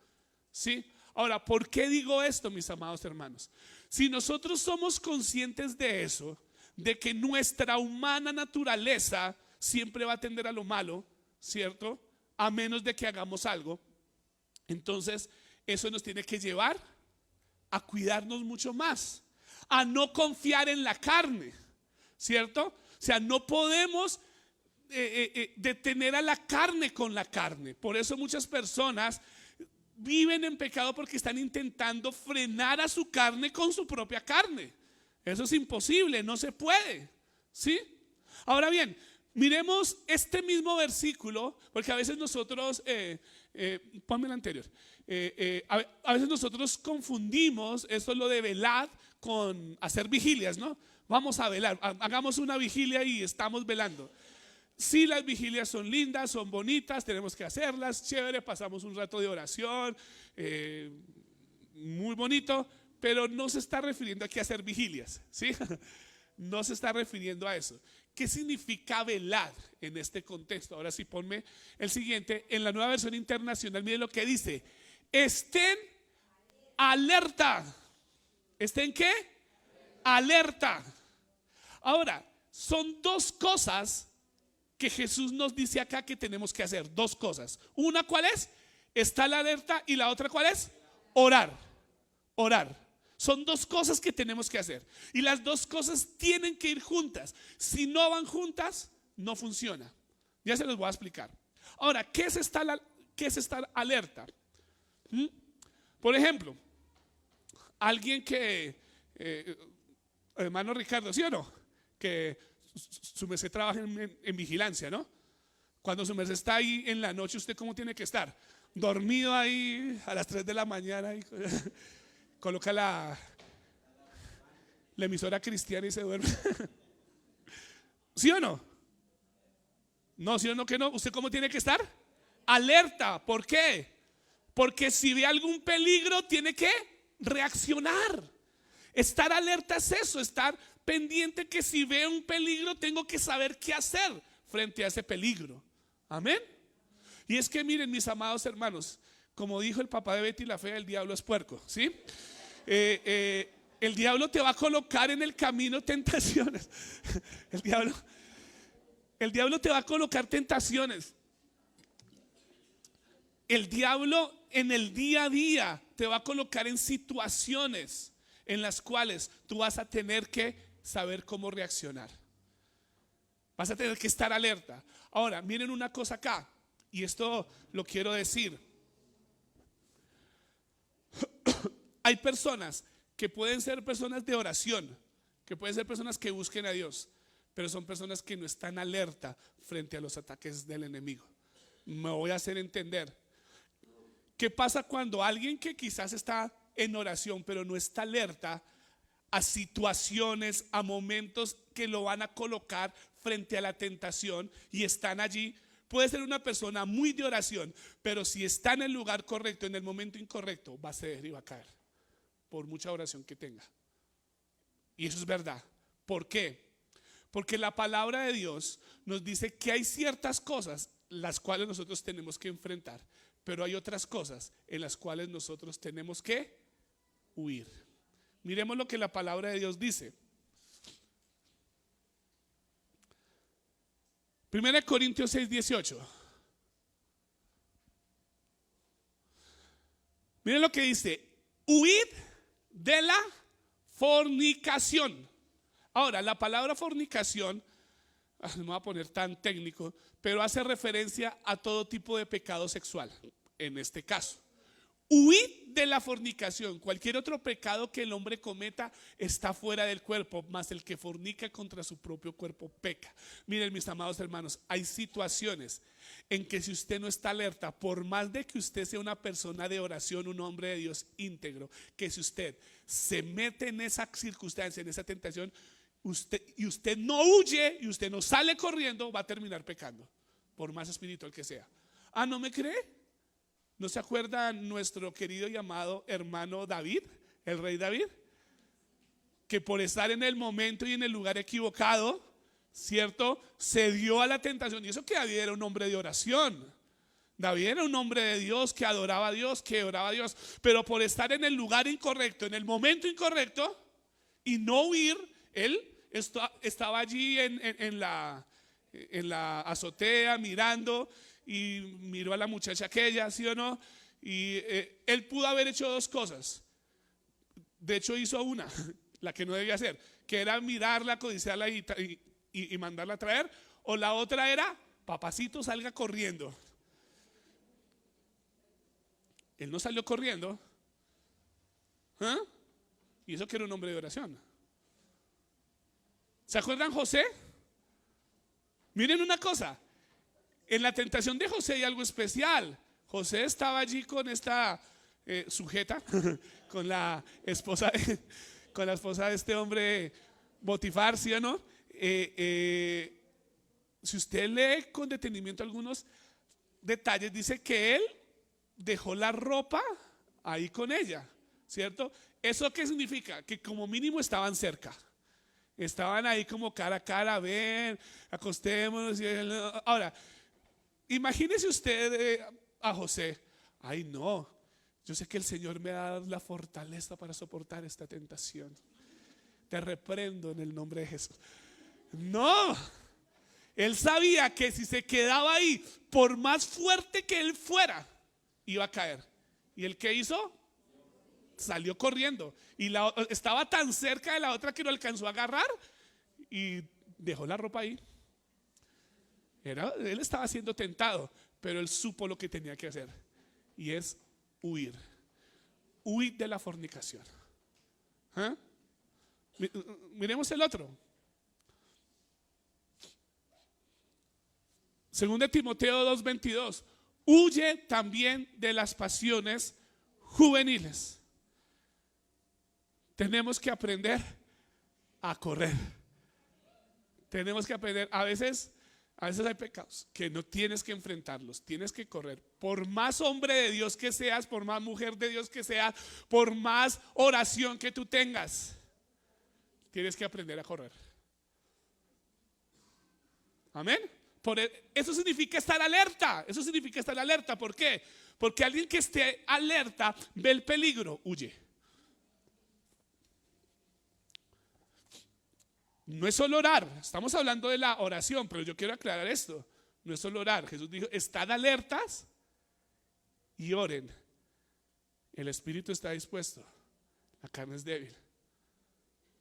¿sí? Ahora, ¿por qué digo esto, mis amados hermanos? Si nosotros somos conscientes de eso, de que nuestra humana naturaleza siempre va a tender a lo malo, ¿cierto? A menos de que hagamos algo, entonces eso nos tiene que llevar a cuidarnos mucho más, a no confiar en la carne, ¿cierto? O sea, no podemos detener a la carne con la carne. Por eso muchas personas viven en pecado porque están intentando frenar a su carne con su propia carne. Eso es imposible, no se puede, ¿sí? Ahora bien, miremos este mismo versículo, porque a veces nosotros, ponme el anterior, a veces nosotros confundimos esto, lo de velar, con hacer vigilias, ¿no? Vamos a velar, hagamos una vigilia y estamos velando. Sí, las vigilias son lindas, son bonitas, tenemos que hacerlas, chévere, pasamos un rato de oración, muy bonito, pero no se está refiriendo aquí a hacer vigilias, ¿sí? No se está refiriendo a eso. ¿Qué significa velar en este contexto? Ahora sí, ponme el siguiente. En la Nueva Versión Internacional, miren lo que dice: estén alerta. ¿Estén qué? Alerta. Ahora, son dos cosas que Jesús nos dice acá que tenemos que hacer. Dos cosas. Una, ¿cuál es? Estar alerta. Y la otra, ¿cuál es? Orar. Orar. Son dos cosas que tenemos que hacer. Y las dos cosas tienen que ir juntas. Si no van juntas, no funciona. Ya se los voy a explicar. Ahora, ¿qué es estar alerta? Por ejemplo, alguien que, hermano Ricardo, ¿sí o no? Que su merced trabaja en vigilancia, ¿no? Cuando su merced está ahí en la noche, ¿usted cómo tiene que estar? Dormido ahí a las 3 de la mañana y coloca la emisora cristiana y se duerme. ¿Sí o no? No, ¿sí o no que no? ¿Usted cómo tiene que estar? Alerta. ¿Por qué? Porque si ve algún peligro tiene que reaccionar. Estar alerta es eso, estar pendiente que si veo un peligro tengo que saber qué hacer frente a ese peligro. Amén. Y es que miren, mis amados hermanos, como dijo el papá de Betty la Fea, el diablo es puerco, ¿sí? El diablo te va a colocar en el camino tentaciones. El diablo te va a colocar tentaciones. El diablo en el día a día te va a colocar en situaciones en las cuales tú vas a tener que saber cómo reaccionar. Vas a tener que estar alerta. Ahora, miren una cosa acá, y esto lo quiero decir. Hay personas que pueden ser personas de oración, que pueden ser personas que busquen a Dios, pero son personas que no están alerta frente a los ataques del enemigo. Me voy a hacer entender. ¿Qué pasa cuando alguien que quizás está en oración pero no está alerta a situaciones, a momentos que lo van a colocar frente a la tentación y están allí? Puede ser una persona muy de oración, pero si está en el lugar correcto, en el momento incorrecto, va a ceder y va a caer, por mucha oración que tenga. Y eso es verdad. ¿Por qué? Porque la palabra de Dios nos dice que hay ciertas cosas las cuales nosotros tenemos que enfrentar, pero hay otras cosas en las cuales nosotros tenemos que huir. Miremos lo que la palabra de Dios dice. 1 Corintios 6:18. Miren lo que dice: huid de la fornicación. Ahora, la palabra fornicación, no me voy a poner tan técnico, pero hace referencia a todo tipo de pecado sexual. En este caso, huid de la fornicación. Cualquier otro pecado que el hombre cometa está fuera del cuerpo, mas el que fornica contra su propio cuerpo peca. Miren, mis amados hermanos, hay situaciones en que si usted no está alerta, por más de que usted sea una persona de oración, un hombre de Dios íntegro, que si usted se mete en esa circunstancia, en esa tentación, usted no huye y usted no sale corriendo, va a terminar pecando, por más espiritual que sea. Ah, ¿no me cree? ¿No se acuerda nuestro querido y amado hermano David, el rey David? Que por estar en el momento y en el lugar equivocado, ¿cierto?, se dio a la tentación. Y eso que David era un hombre de oración. David era un hombre de Dios que adoraba a Dios, que oraba a Dios. Pero por estar en el lugar incorrecto, en el momento incorrecto y no huir, él estaba allí en la azotea mirando. Y miró a la muchacha aquella, ¿sí o no? Y él pudo haber hecho dos cosas. De hecho hizo una, la que no debía hacer, que era mirarla, codiciarla y mandarla a traer. O la otra era, papacito, salga corriendo. Él no salió corriendo. ¿Ah? Y eso que era un hombre de oración. ¿Se acuerdan José? Miren una cosa. En la tentación de José hay algo especial. José estaba allí con esta sujeta, con la esposa de este hombre Potifar, ¿sí o no? Si usted lee con detenimiento algunos detalles, dice que él dejó la ropa ahí con ella, ¿cierto? ¿Eso qué significa? Que como mínimo estaban cerca. Estaban ahí como cara a cara, ven, acostémonos. Ahora, imagínese usted a José. Ay, no, yo sé que el Señor me ha dado la fortaleza para soportar esta tentación. Te reprendo en el nombre de Jesús. No, él sabía que si se quedaba ahí, por más fuerte que él fuera, iba a caer. ¿Y él qué hizo? Salió corriendo. Y estaba tan cerca de la otra que lo alcanzó a agarrar y dejó la ropa ahí. Él estaba siendo tentado, pero él supo lo que tenía que hacer. Y es huir. Huir de la fornicación. ¿Ah? Miremos el otro. Según de Timoteo 2:22. Huye también de las pasiones juveniles. Tenemos que aprender a correr. Tenemos que aprender. A veces hay pecados que no tienes que enfrentarlos, tienes que correr. Por más hombre de Dios que seas, por más mujer de Dios que seas, por más oración que tú tengas, tienes que aprender a correr. Amén. Eso significa estar alerta. Eso significa estar alerta. ¿Por qué? Porque alguien que esté alerta ve el peligro, huye. No es solo orar, estamos hablando de la oración, pero yo quiero aclarar esto. No es solo orar. Jesús dijo, estad alertas y oren. El espíritu está dispuesto, la carne es débil.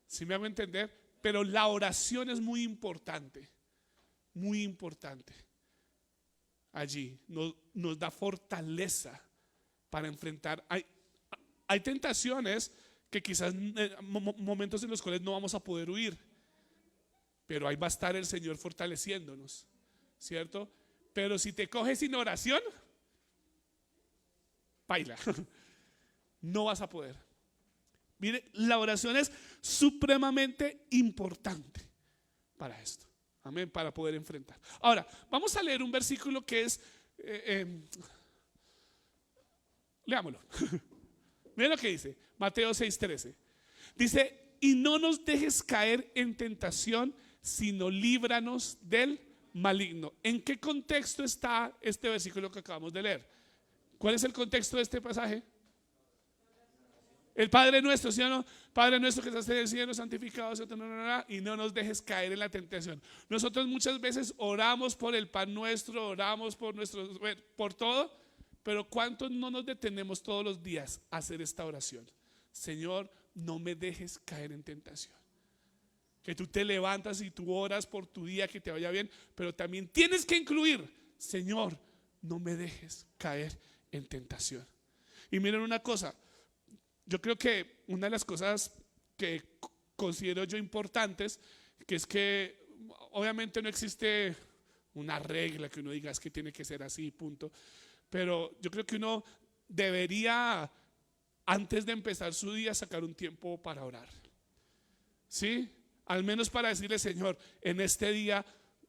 ¿Sí me hago entender? Pero la oración es muy importante. Muy importante. Allí nos da fortaleza para enfrentar. Hay tentaciones que quizás momentos en los cuales no vamos a poder huir, pero ahí va a estar el Señor fortaleciéndonos, ¿cierto? Pero si te coges sin oración, paila, no vas a poder. Mire, la oración es supremamente importante para esto. Amén, para poder enfrentar. Ahora, vamos a leer un versículo que es, leámoslo. Miren lo que dice, Mateo 6:13. Dice, y no nos dejes caer en tentación, sino líbranos del maligno. ¿En qué contexto está este versículo que acabamos de leer? ¿Cuál es el contexto de este pasaje? El Padre nuestro, ¿sí o no? Padre nuestro que estás en el cielo, santificado sea tu nombre, y no nos dejes caer en la tentación. Nosotros muchas veces oramos por el pan nuestro, oramos por todo, pero ¿cuántos no nos detenemos todos los días a hacer esta oración? Señor, no me dejes caer en tentación. Que tú te levantas y tú oras por tu día, que te vaya bien, pero también tienes que incluir, Señor, no me dejes caer en tentación. Y miren una cosa, yo creo que una de las cosas que considero yo importantes, que es que obviamente no existe una regla que uno diga es que tiene que ser así, punto. Pero yo creo que uno debería, antes de empezar su día, sacar un tiempo para orar. ¿Sí? Al menos para decirle, Señor, en este día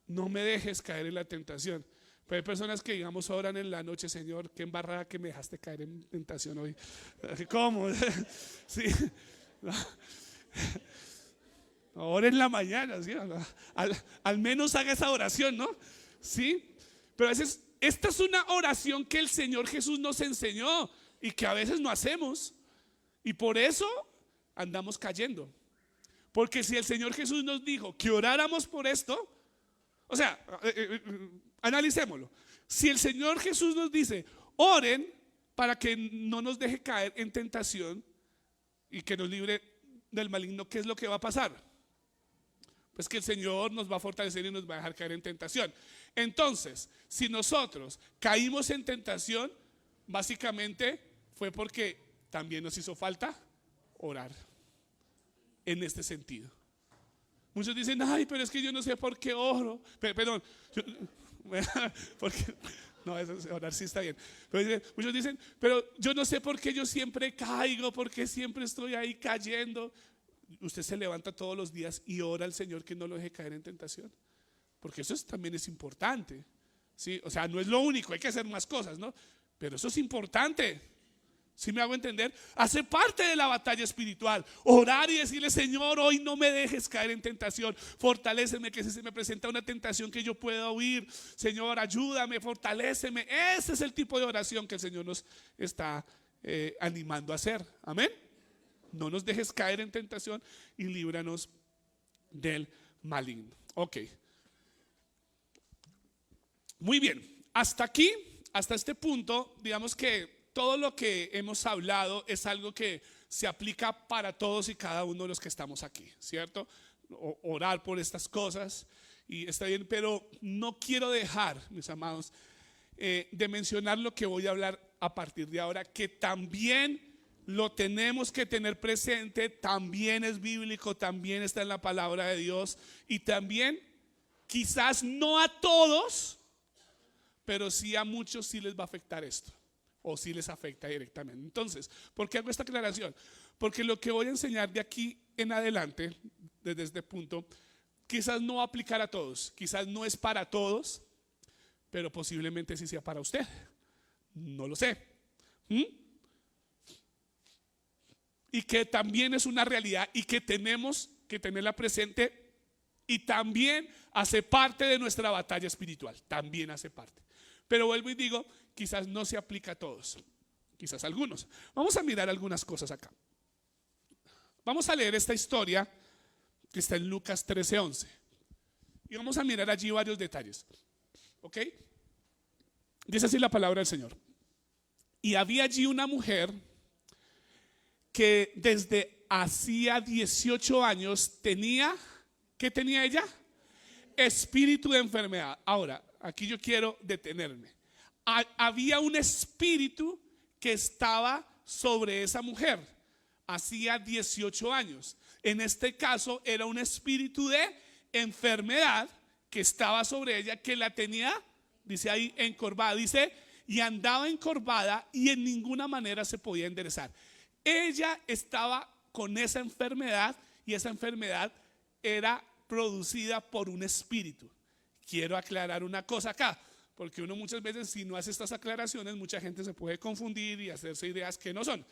no me dejes caer en la tentación. Pero hay personas que, digamos, oran en la noche, Señor, qué embarrada que me dejaste caer en tentación hoy. ¿Cómo? Sí. Ora en la mañana, ¿sí? Al menos haga esa oración, ¿no? Sí. Pero a veces, esta es una oración que el Señor Jesús nos enseñó y que a veces no hacemos. Y por eso andamos cayendo. Porque si el Señor Jesús nos dijo que oráramos por esto, o sea, analicémoslo. Si el Señor Jesús nos dice, oren para que no nos deje caer en tentación y que nos libre del maligno, ¿qué es lo que va a pasar? Pues que el Señor nos va a fortalecer y nos va a dejar caer en tentación. Entonces, si nosotros caímos en tentación, básicamente fue porque también nos hizo falta orar en este sentido. Muchos dicen, ay, pero es que yo no sé por qué oro. Perdón, porque, no, eso, orar sí está bien. Pero muchos dicen, pero yo no sé por qué yo siempre caigo, porque siempre estoy ahí cayendo. Usted se levanta todos los días y ora al Señor que no lo deje caer en tentación, porque eso también es importante, ¿sí? O sea, no es lo único, hay que hacer más cosas, ¿no? Pero eso es importante, ¿sí me hago entender? Hace parte de la batalla espiritual, orar y decirle, Señor, hoy no me dejes caer en tentación, fortaléceme, que si se me presenta una tentación que yo pueda huir, Señor, ayúdame, fortaléceme. Ese es el tipo de oración que el Señor nos está animando a hacer, amén. No nos dejes caer en tentación y líbranos del maligno. Ok. Muy bien. Hasta aquí, hasta este punto, digamos que todo lo que hemos hablado es algo que se aplica para todos y cada uno de los que estamos aquí, ¿cierto? Orar por estas cosas y está bien, pero no quiero dejar, mis amados, de mencionar lo que voy a hablar a partir de ahora, que también lo tenemos que tener presente, también es bíblico, también está en la palabra de Dios y también quizás no a todos, pero sí a muchos sí les va a afectar esto o sí les afecta directamente. Entonces, ¿por qué hago esta aclaración? Porque lo que voy a enseñar de aquí en adelante, desde este punto, quizás no va a aplicar a todos, quizás no es para todos, pero posiblemente sí sea para usted, no lo sé. Y que también es una realidad y que tenemos que tenerla presente y también hace parte de nuestra batalla espiritual, también hace parte. Pero vuelvo y digo, quizás no se aplica a todos, quizás a algunos. Vamos a mirar algunas cosas acá. Vamos a leer esta historia que está en Lucas 13:11 y vamos a mirar allí varios detalles, ¿ok? Dice así la palabra del Señor. Y había allí una mujer que desde hacía 18 años tenía, ¿qué tenía ella? Espíritu de enfermedad. Ahora, aquí yo quiero detenerme. Había un espíritu que estaba sobre esa mujer, hacía 18 años. En este caso era un espíritu de enfermedad que estaba sobre ella, que la tenía, dice ahí, encorvada. Dice, y andaba encorvada y en ninguna manera se podía enderezar. Ella estaba con esa enfermedad y esa enfermedad era producida por un espíritu. Quiero aclarar una cosa acá, porque uno muchas veces, si no hace estas aclaraciones, mucha gente se puede confundir y hacerse ideas que no son.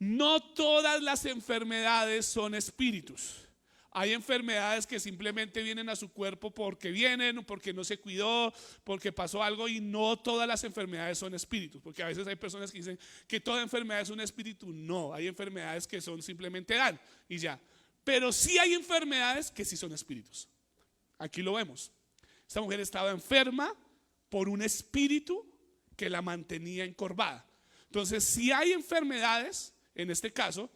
No todas las enfermedades son espíritus. Hay enfermedades que simplemente vienen a su cuerpo porque vienen, porque no se cuidó, porque pasó algo, y no todas las enfermedades son espíritus, porque a veces hay personas que dicen que toda enfermedad es un espíritu. No, hay enfermedades que son simplemente dan y ya. Pero sí hay enfermedades que sí son espíritus. Aquí lo vemos. Esta mujer estaba enferma por un espíritu que la mantenía encorvada. Entonces, si hay enfermedades, en este caso,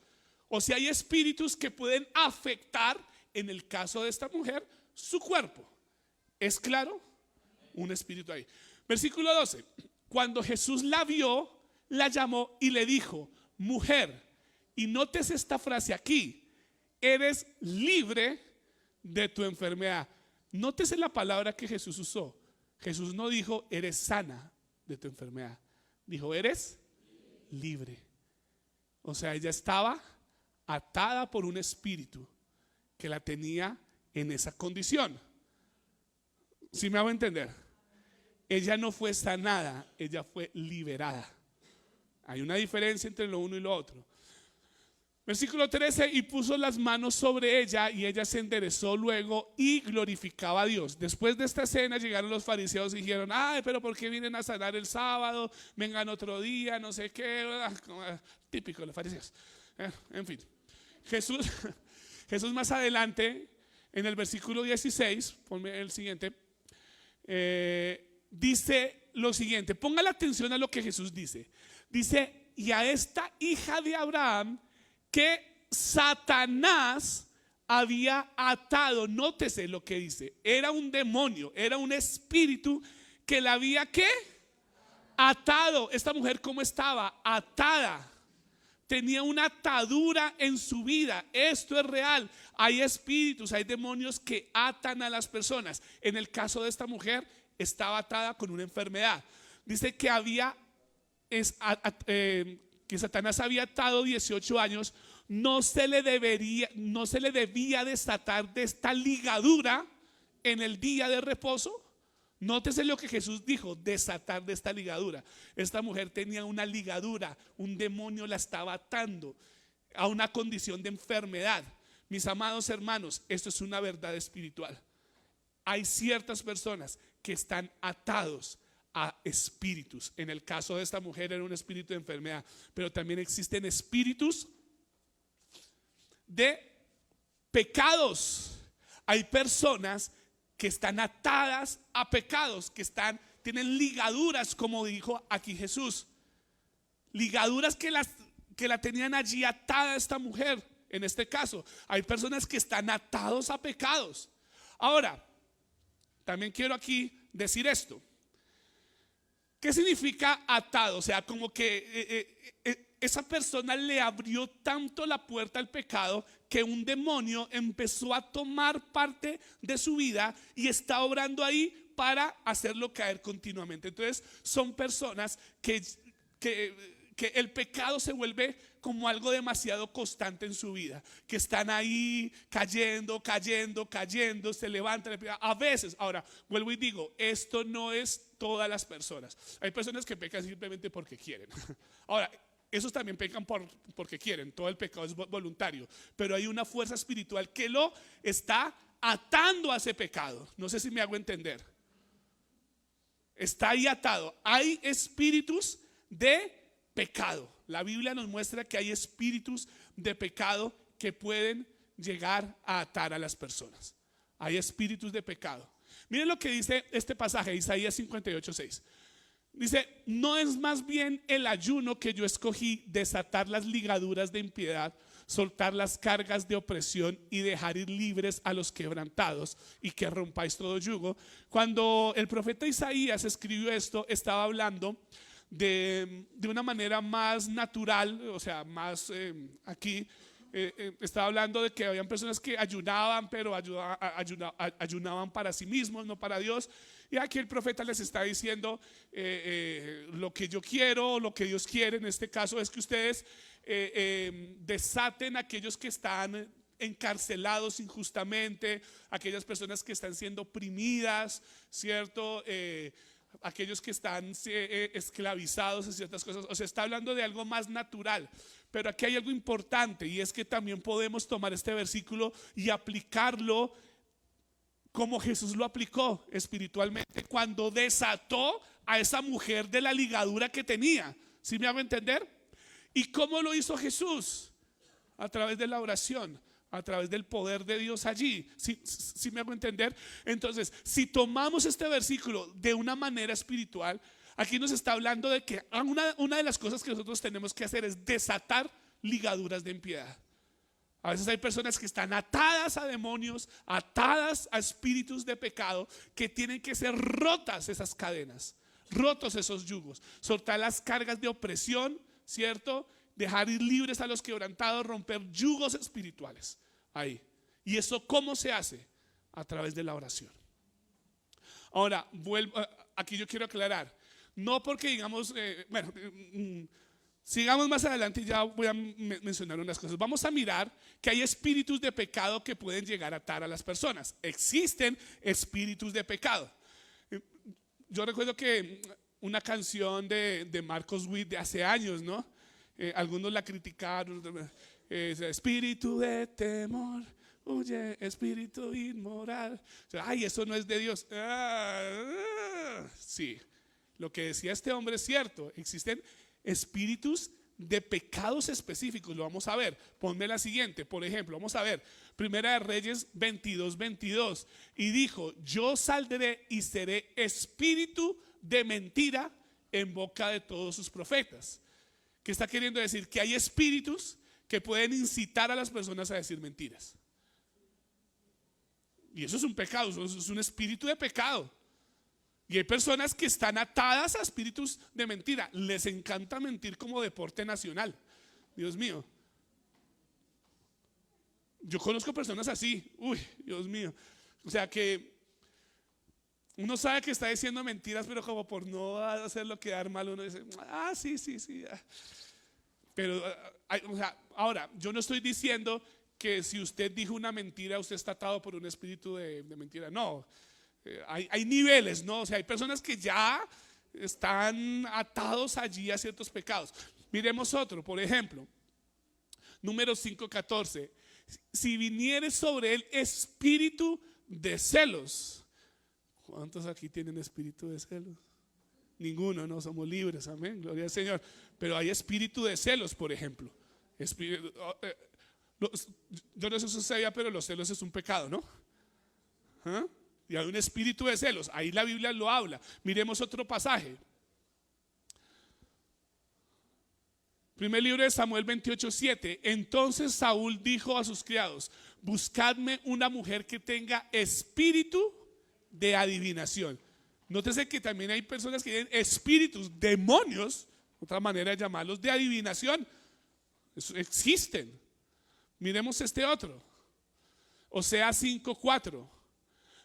o si hay espíritus que pueden afectar, en el caso de esta mujer, su cuerpo. ¿Es claro? Un espíritu ahí. Versículo 12. Cuando Jesús la vio, la llamó y le dijo, mujer, y notes esta frase aquí, eres libre de tu enfermedad. Nótese la palabra que Jesús usó. Jesús no dijo, eres sana de tu enfermedad. Dijo, eres libre. O sea, ella estaba atada por un espíritu que la tenía en esa condición. ¿Sí me hago entender? Ella no fue sanada, ella fue liberada. Hay una diferencia entre lo uno y lo otro. Versículo 13, y puso las manos sobre ella y ella se enderezó luego y glorificaba a Dios. Después de esta escena llegaron los fariseos y dijeron, ay, pero ¿por qué vienen a sanar el sábado? Vengan otro día, no sé qué. Típico de los fariseos. En fin, Jesús más adelante, en el versículo 16, ponme el siguiente, dice lo siguiente, ponga la atención a lo que Jesús dice. Dice, y a esta hija de Abraham que Satanás había atado, nótese lo que dice, era un demonio, era un espíritu que la había ¿qué? Atado. Esta mujer, ¿cómo estaba? Atada. Tenía una atadura en su vida. Esto es real. Hay espíritus, hay demonios que atan a las personas. En el caso de esta mujer, estaba atada con una enfermedad. Dice que que Satanás había atado 18 años. No se le debía desatar de esta ligadura en el día de reposo. Nótese lo que Jesús dijo, desatar de esta ligadura. Esta mujer tenía una ligadura, un demonio la estaba atando a una condición de enfermedad. Mis amados hermanos, esto es una verdad espiritual. Hay ciertas personas que están atados a espíritus. En el caso de esta mujer era un espíritu de enfermedad, pero también existen espíritus de pecados. Hay personas que están atadas a pecados, tienen ligaduras, como dijo aquí Jesús, ligaduras que la tenían allí atada a esta mujer. En este caso, hay personas que están atados a pecados. Ahora, también quiero aquí decir esto. ¿Qué significa atado? O sea, como que esa persona le abrió tanto la puerta al pecado que un demonio empezó a tomar parte de su vida y está obrando ahí para hacerlo caer continuamente. Entonces son personas que el pecado se vuelve como algo demasiado constante en su vida, que están ahí cayendo, se levantan a veces. Ahora vuelvo y digo, esto no es todas las personas. Hay personas que pecan simplemente porque quieren. Ahora, esos también pecan porque quieren. Todo el pecado es voluntario, pero hay una fuerza espiritual que lo está atando a ese pecado. No sé si me hago entender. Está ahí atado. Hay espíritus de pecado. La Biblia nos muestra que hay espíritus de pecado que pueden llegar a atar a las personas. Hay espíritus de pecado. Miren lo que dice este pasaje, Isaías 58:6. Dice, no es más bien el ayuno que yo escogí, desatar las ligaduras de impiedad, soltar las cargas de opresión y dejar ir libres a los quebrantados y que rompáis todo yugo. Cuando el profeta Isaías escribió esto, estaba hablando de una manera más natural, o sea, más aquí estaba hablando de que habían personas que ayunaban, pero ayunaban para sí mismos, no para Dios. Y aquí el profeta les está diciendo lo que yo quiero, lo que Dios quiere en este caso es que ustedes desaten a aquellos que están encarcelados injustamente, aquellas personas que están siendo oprimidas, ¿cierto? Aquellos que están esclavizados en ciertas cosas. O sea, está hablando de algo más natural. Pero aquí hay algo importante, y es que también podemos tomar este versículo y aplicarlo como Jesús lo aplicó espiritualmente cuando desató a esa mujer de la ligadura que tenía. ¿Sí me hago entender? ¿Y cómo lo hizo Jesús? A través de la oración, a través del poder de Dios allí. ¿Sí me hago entender? Entonces, si tomamos este versículo de una manera espiritual, aquí nos está hablando de que una de las cosas que nosotros tenemos que hacer es desatar ligaduras de impiedad. A veces hay personas que están atadas a demonios, atadas a espíritus de pecado, que tienen que ser rotas esas cadenas, rotos esos yugos, soltar las cargas de opresión, ¿cierto? Dejar ir libres a los quebrantados, romper yugos espirituales ahí. ¿Y eso cómo se hace? A través de la oración. Ahora, aquí yo quiero aclarar, no porque digamos, sigamos más adelante y ya voy a mencionar unas cosas. Vamos a mirar que hay espíritus de pecado que pueden llegar a atar a las personas. Existen espíritus de pecado. Yo recuerdo que una canción de Marcos Witt de hace años, ¿no? Algunos la criticaron. Espíritu de temor, huye, espíritu inmoral. Ay, eso no es de Dios. Sí, lo que decía este hombre es cierto. Existen espíritus de pecados específicos, lo vamos a ver. Ponme la siguiente, por ejemplo, vamos a ver Primera de Reyes 22:22. Y dijo, yo saldré y seré espíritu de mentira en boca de todos sus profetas. ¿Qué está queriendo decir? Que hay espíritus que pueden incitar a las personas a decir mentiras. Y eso es un pecado, eso es un espíritu de pecado. Y hay personas que están atadas a espíritus de mentira. Les encanta mentir como deporte nacional. Dios mío. Yo conozco personas así. Uy, Dios mío. O sea que uno sabe que está diciendo mentiras, pero como por no hacerlo quedar mal, uno dice, sí. Pero, o sea, ahora, yo no estoy diciendo que si usted dijo una mentira, usted está atado por un espíritu de mentira. No, hay niveles, ¿no? O sea, hay personas que ya están atados allí a ciertos pecados. Miremos otro, por ejemplo, Números 5:14. Si viniere sobre él espíritu de celos. ¿Cuántos aquí tienen espíritu de celos? Ninguno, no, somos libres, amén, gloria al Señor. Pero hay espíritu de celos, por ejemplo. Yo no sé si usted sabía, pero los celos es un pecado, ¿no? ¿Ah? Y hay un espíritu de celos, ahí la Biblia lo habla. Miremos otro pasaje. Primer libro de Samuel 28:7. Entonces Saúl dijo a sus criados: buscadme una mujer que tenga espíritu de adivinación. Nótese que también hay personas que tienen espíritus, demonios, otra manera de llamarlos, de adivinación. Eso existen. Miremos este otro. Oseas 5:4.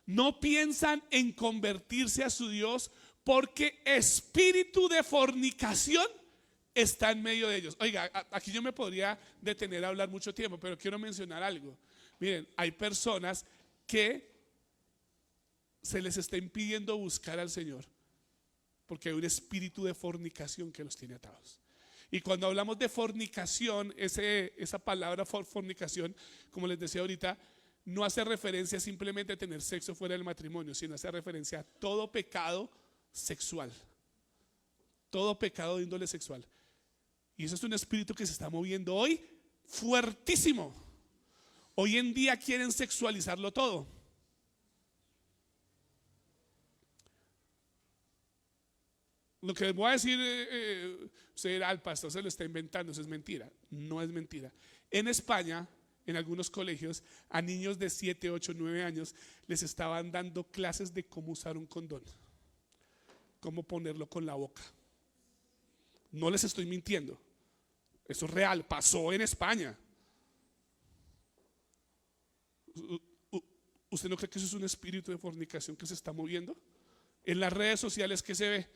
No piensan en convertirse a su Dios porque espíritu de fornicación está en medio de ellos. Oiga, aquí yo me podría detener a hablar mucho tiempo, pero quiero mencionar algo. Miren, hay personas que se les está impidiendo buscar al Señor porque hay un espíritu de fornicación que los tiene atados. Y cuando hablamos de fornicación, esa palabra fornicación, como les decía ahorita, no hace referencia simplemente a tener sexo fuera del matrimonio, sino hace referencia a todo pecado sexual, todo pecado de índole sexual. Y eso es un espíritu que se está moviendo hoy fuertísimo. Hoy en día quieren sexualizarlo todo. Lo que les voy a decir, usted dirá, al pastor se lo está inventando, eso es mentira. No es mentira. En España, en algunos colegios, a niños de 7, 8, 9 años les estaban dando clases de cómo usar un condón, cómo ponerlo con la boca. No les estoy mintiendo. Eso es real, pasó en España. ¿Usted no cree que eso es un espíritu de fornicación que se está moviendo? En las redes sociales, ¿qué se ve?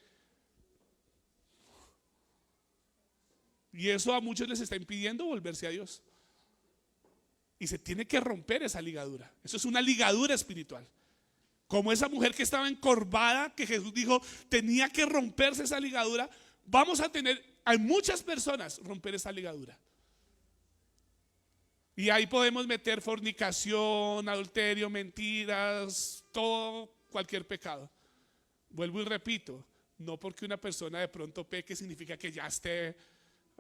Y eso a muchos les está impidiendo volverse a Dios. Y se tiene que romper esa ligadura. Eso es una ligadura espiritual. Como esa mujer que estaba encorvada, que Jesús dijo tenía que romperse esa ligadura. Vamos a tener, hay muchas personas romper esa ligadura. Y ahí podemos meter fornicación, adulterio, mentiras, todo, cualquier pecado. Vuelvo y repito, no porque una persona de pronto peque significa que ya esté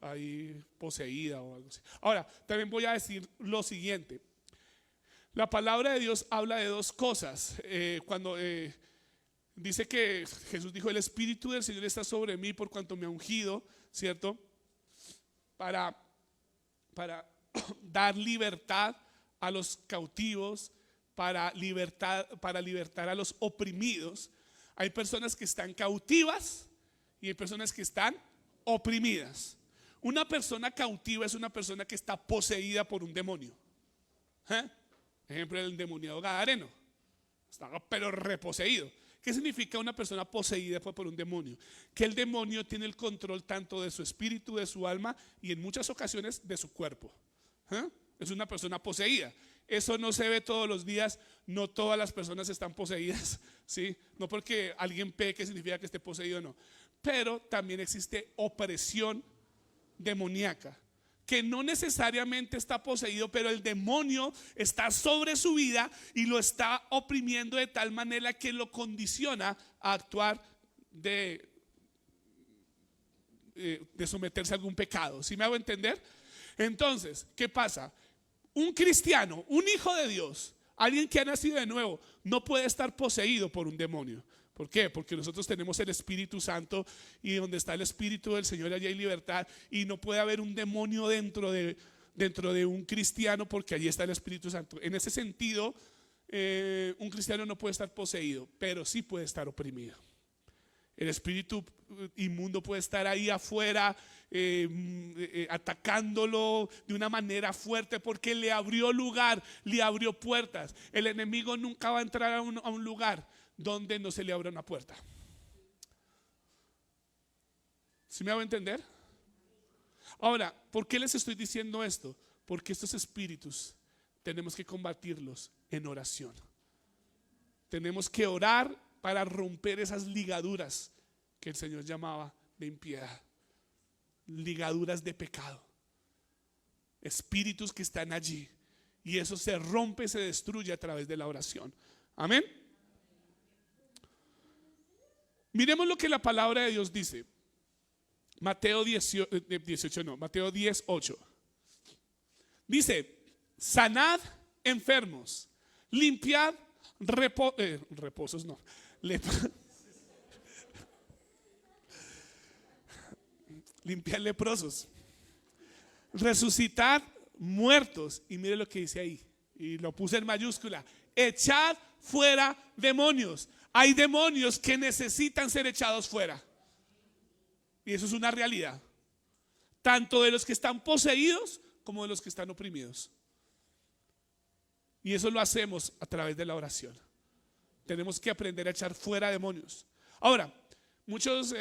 ahí poseída o algo así. Ahora, también voy a decir lo siguiente. La palabra de Dios habla de dos cosas. Cuando dice que Jesús dijo: el Espíritu del Señor está sobre mí por cuanto me ha ungido, ¿cierto? Para dar libertad a los cautivos, para libertar a los oprimidos. Hay personas que están cautivas y hay personas que están oprimidas. Una persona cautiva es una persona que está poseída por un demonio. Ejemplo, el endemoniado gadareno. Estaba pero reposeído. ¿Qué significa una persona poseída por un demonio? Que el demonio tiene el control tanto de su espíritu, de su alma y en muchas ocasiones de su cuerpo. Es una persona poseída. Eso no se ve todos los días. No todas las personas están poseídas, ¿sí? No porque alguien peque significa que esté poseído, no. Pero también existe opresión demoníaca, que no necesariamente está poseído, pero el demonio está sobre su vida y lo está oprimiendo de tal manera que lo condiciona a actuar de someterse a algún pecado. ¿Sí me hago entender? Entonces, ¿qué pasa? Un cristiano, un hijo de Dios, alguien que ha nacido de nuevo, no puede estar poseído por un demonio. ¿Por qué? Porque nosotros tenemos el Espíritu Santo y donde está el Espíritu del Señor allí hay libertad y no puede haber un demonio dentro de un cristiano porque allí está el Espíritu Santo. En ese sentido, un cristiano no puede estar poseído, pero sí puede estar oprimido. El espíritu inmundo puede estar ahí afuera atacándolo de una manera fuerte porque le abrió lugar, le abrió puertas. El enemigo nunca va a entrar a un lugar donde no se le abra una puerta. ¿Sí me hago entender? Ahora, ¿por qué les estoy diciendo esto? Porque estos espíritus tenemos que combatirlos en oración. Tenemos que orar para romper esas ligaduras que el Señor llamaba de impiedad, ligaduras de pecado, espíritus que están allí, y eso se rompe, se destruye a través de la oración. Amén. Miremos lo que la palabra de Dios dice. Mateo 10:8 dice: sanad enfermos, limpiad reposos, no, limpiad leprosos, resucitad muertos. Y mire lo que dice ahí, y lo puse en mayúscula: echad fuera demonios. Hay demonios que necesitan ser echados fuera, y eso es una realidad, tanto de los que están poseídos como de los que están oprimidos. Y eso lo hacemos a través de la oración. Tenemos que aprender a echar fuera demonios. Ahora, muchos,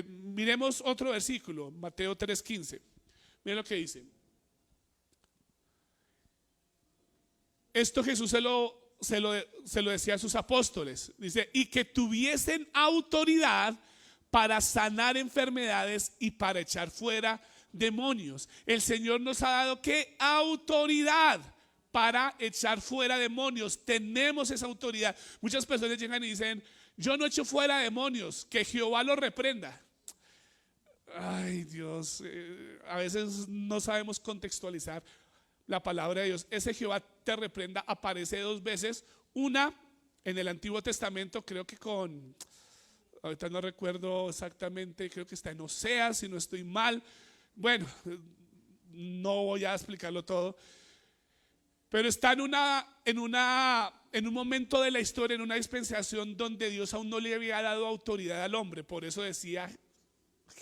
miremos otro versículo, Mateo 3:15. Miren lo que dice. Esto Jesús se lo decía a sus apóstoles. Dice: y que tuviesen autoridad para sanar enfermedades y para echar fuera demonios. El Señor nos ha dado ¿qué? Autoridad para echar fuera demonios. Tenemos esa autoridad. Muchas personas llegan y dicen: yo no echo fuera demonios, que Jehová los reprenda. Ay, Dios, a veces no sabemos contextualizar la palabra de Dios. Ese Jehová te reprenda aparece 2 veces. Una en el Antiguo Testamento, creo que ahorita no recuerdo exactamente, creo que está en Oseas, si no estoy mal. Bueno, no voy a explicarlo todo, pero está en un momento de la historia, en una dispensación donde Dios aún no le había dado autoridad al hombre. Por eso decía: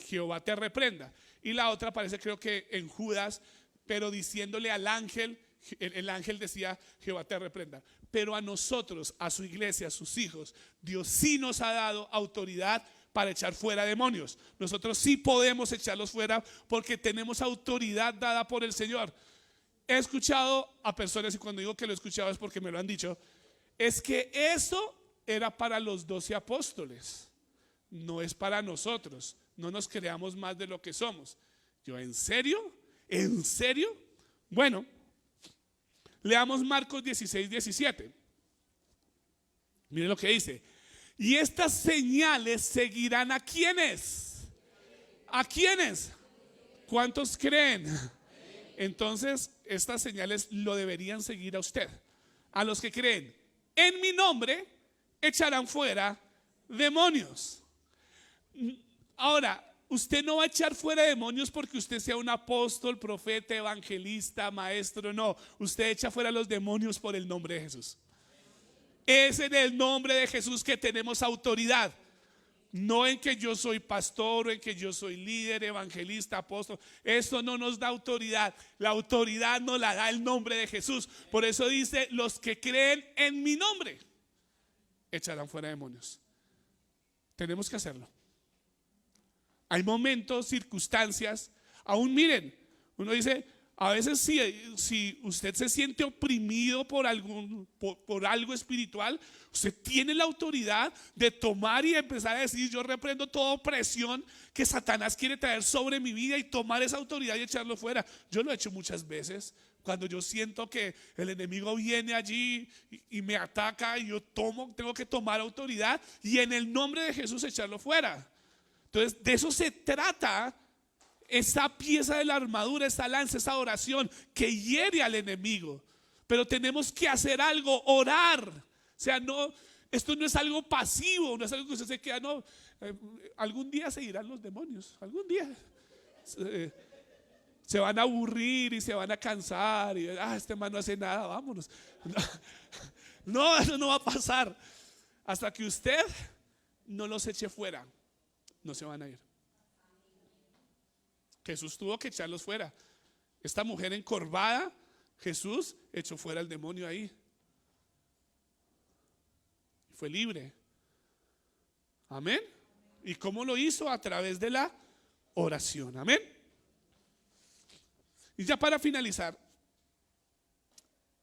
Jehová te reprenda. Y la otra aparece creo que en Judas, pero diciéndole al ángel, el ángel decía: Jehová te reprenda. Pero a nosotros, a su iglesia, a sus hijos, Dios sí nos ha dado autoridad para echar fuera demonios. Nosotros sí podemos echarlos fuera porque tenemos autoridad dada por el Señor. He escuchado a personas, y cuando digo que lo he escuchado es porque me lo han dicho, es que eso era para los 12 apóstoles, no es para nosotros. No nos creamos más de lo que somos. Yo, ¿en serio? ¿En serio? Bueno, leamos Marcos 16:17. Miren lo que dice: y estas señales seguirán ¿a quiénes? ¿A quiénes? ¿Cuántos creen? Entonces estas señales lo deberían seguir a usted. A los que creen: en mi nombre echarán fuera demonios. Ahora, usted no va a echar fuera demonios porque usted sea un apóstol, profeta, evangelista, maestro. No, usted echa fuera los demonios por el nombre de Jesús. Es en el nombre de Jesús que tenemos autoridad. No en que yo soy pastor, o en que yo soy líder, evangelista, apóstol. Eso no nos da autoridad. La autoridad nos la da el nombre de Jesús. Por eso dice: los que creen en mi nombre echarán fuera demonios. Tenemos que hacerlo. Hay momentos, circunstancias. Aún miren, uno dice, a veces si usted se siente oprimido por algo espiritual, usted tiene la autoridad de tomar y empezar a decir: yo reprendo toda opresión que Satanás quiere traer sobre mi vida, y tomar esa autoridad y echarlo fuera. Yo lo he hecho muchas veces. Cuando yo siento que el enemigo viene allí y me ataca, y yo tengo que tomar autoridad y en el nombre de Jesús echarlo fuera. Entonces, de eso se trata esa pieza de la armadura, esa lanza, esa oración que hiere al enemigo. Pero tenemos que hacer algo, orar. O sea, esto no es algo pasivo, no es algo que usted se queda, no. Algún día se irán los demonios, algún día se van a aburrir y se van a cansar y este man no hace nada, vámonos. No, eso no va a pasar. Hasta que usted no los eche fuera, no se van a ir. Jesús tuvo que echarlos fuera. Esta mujer encorvada, Jesús echó fuera al demonio ahí. Fue libre. Amén. ¿Y cómo lo hizo? A través de la oración. Amén. Y ya para finalizar,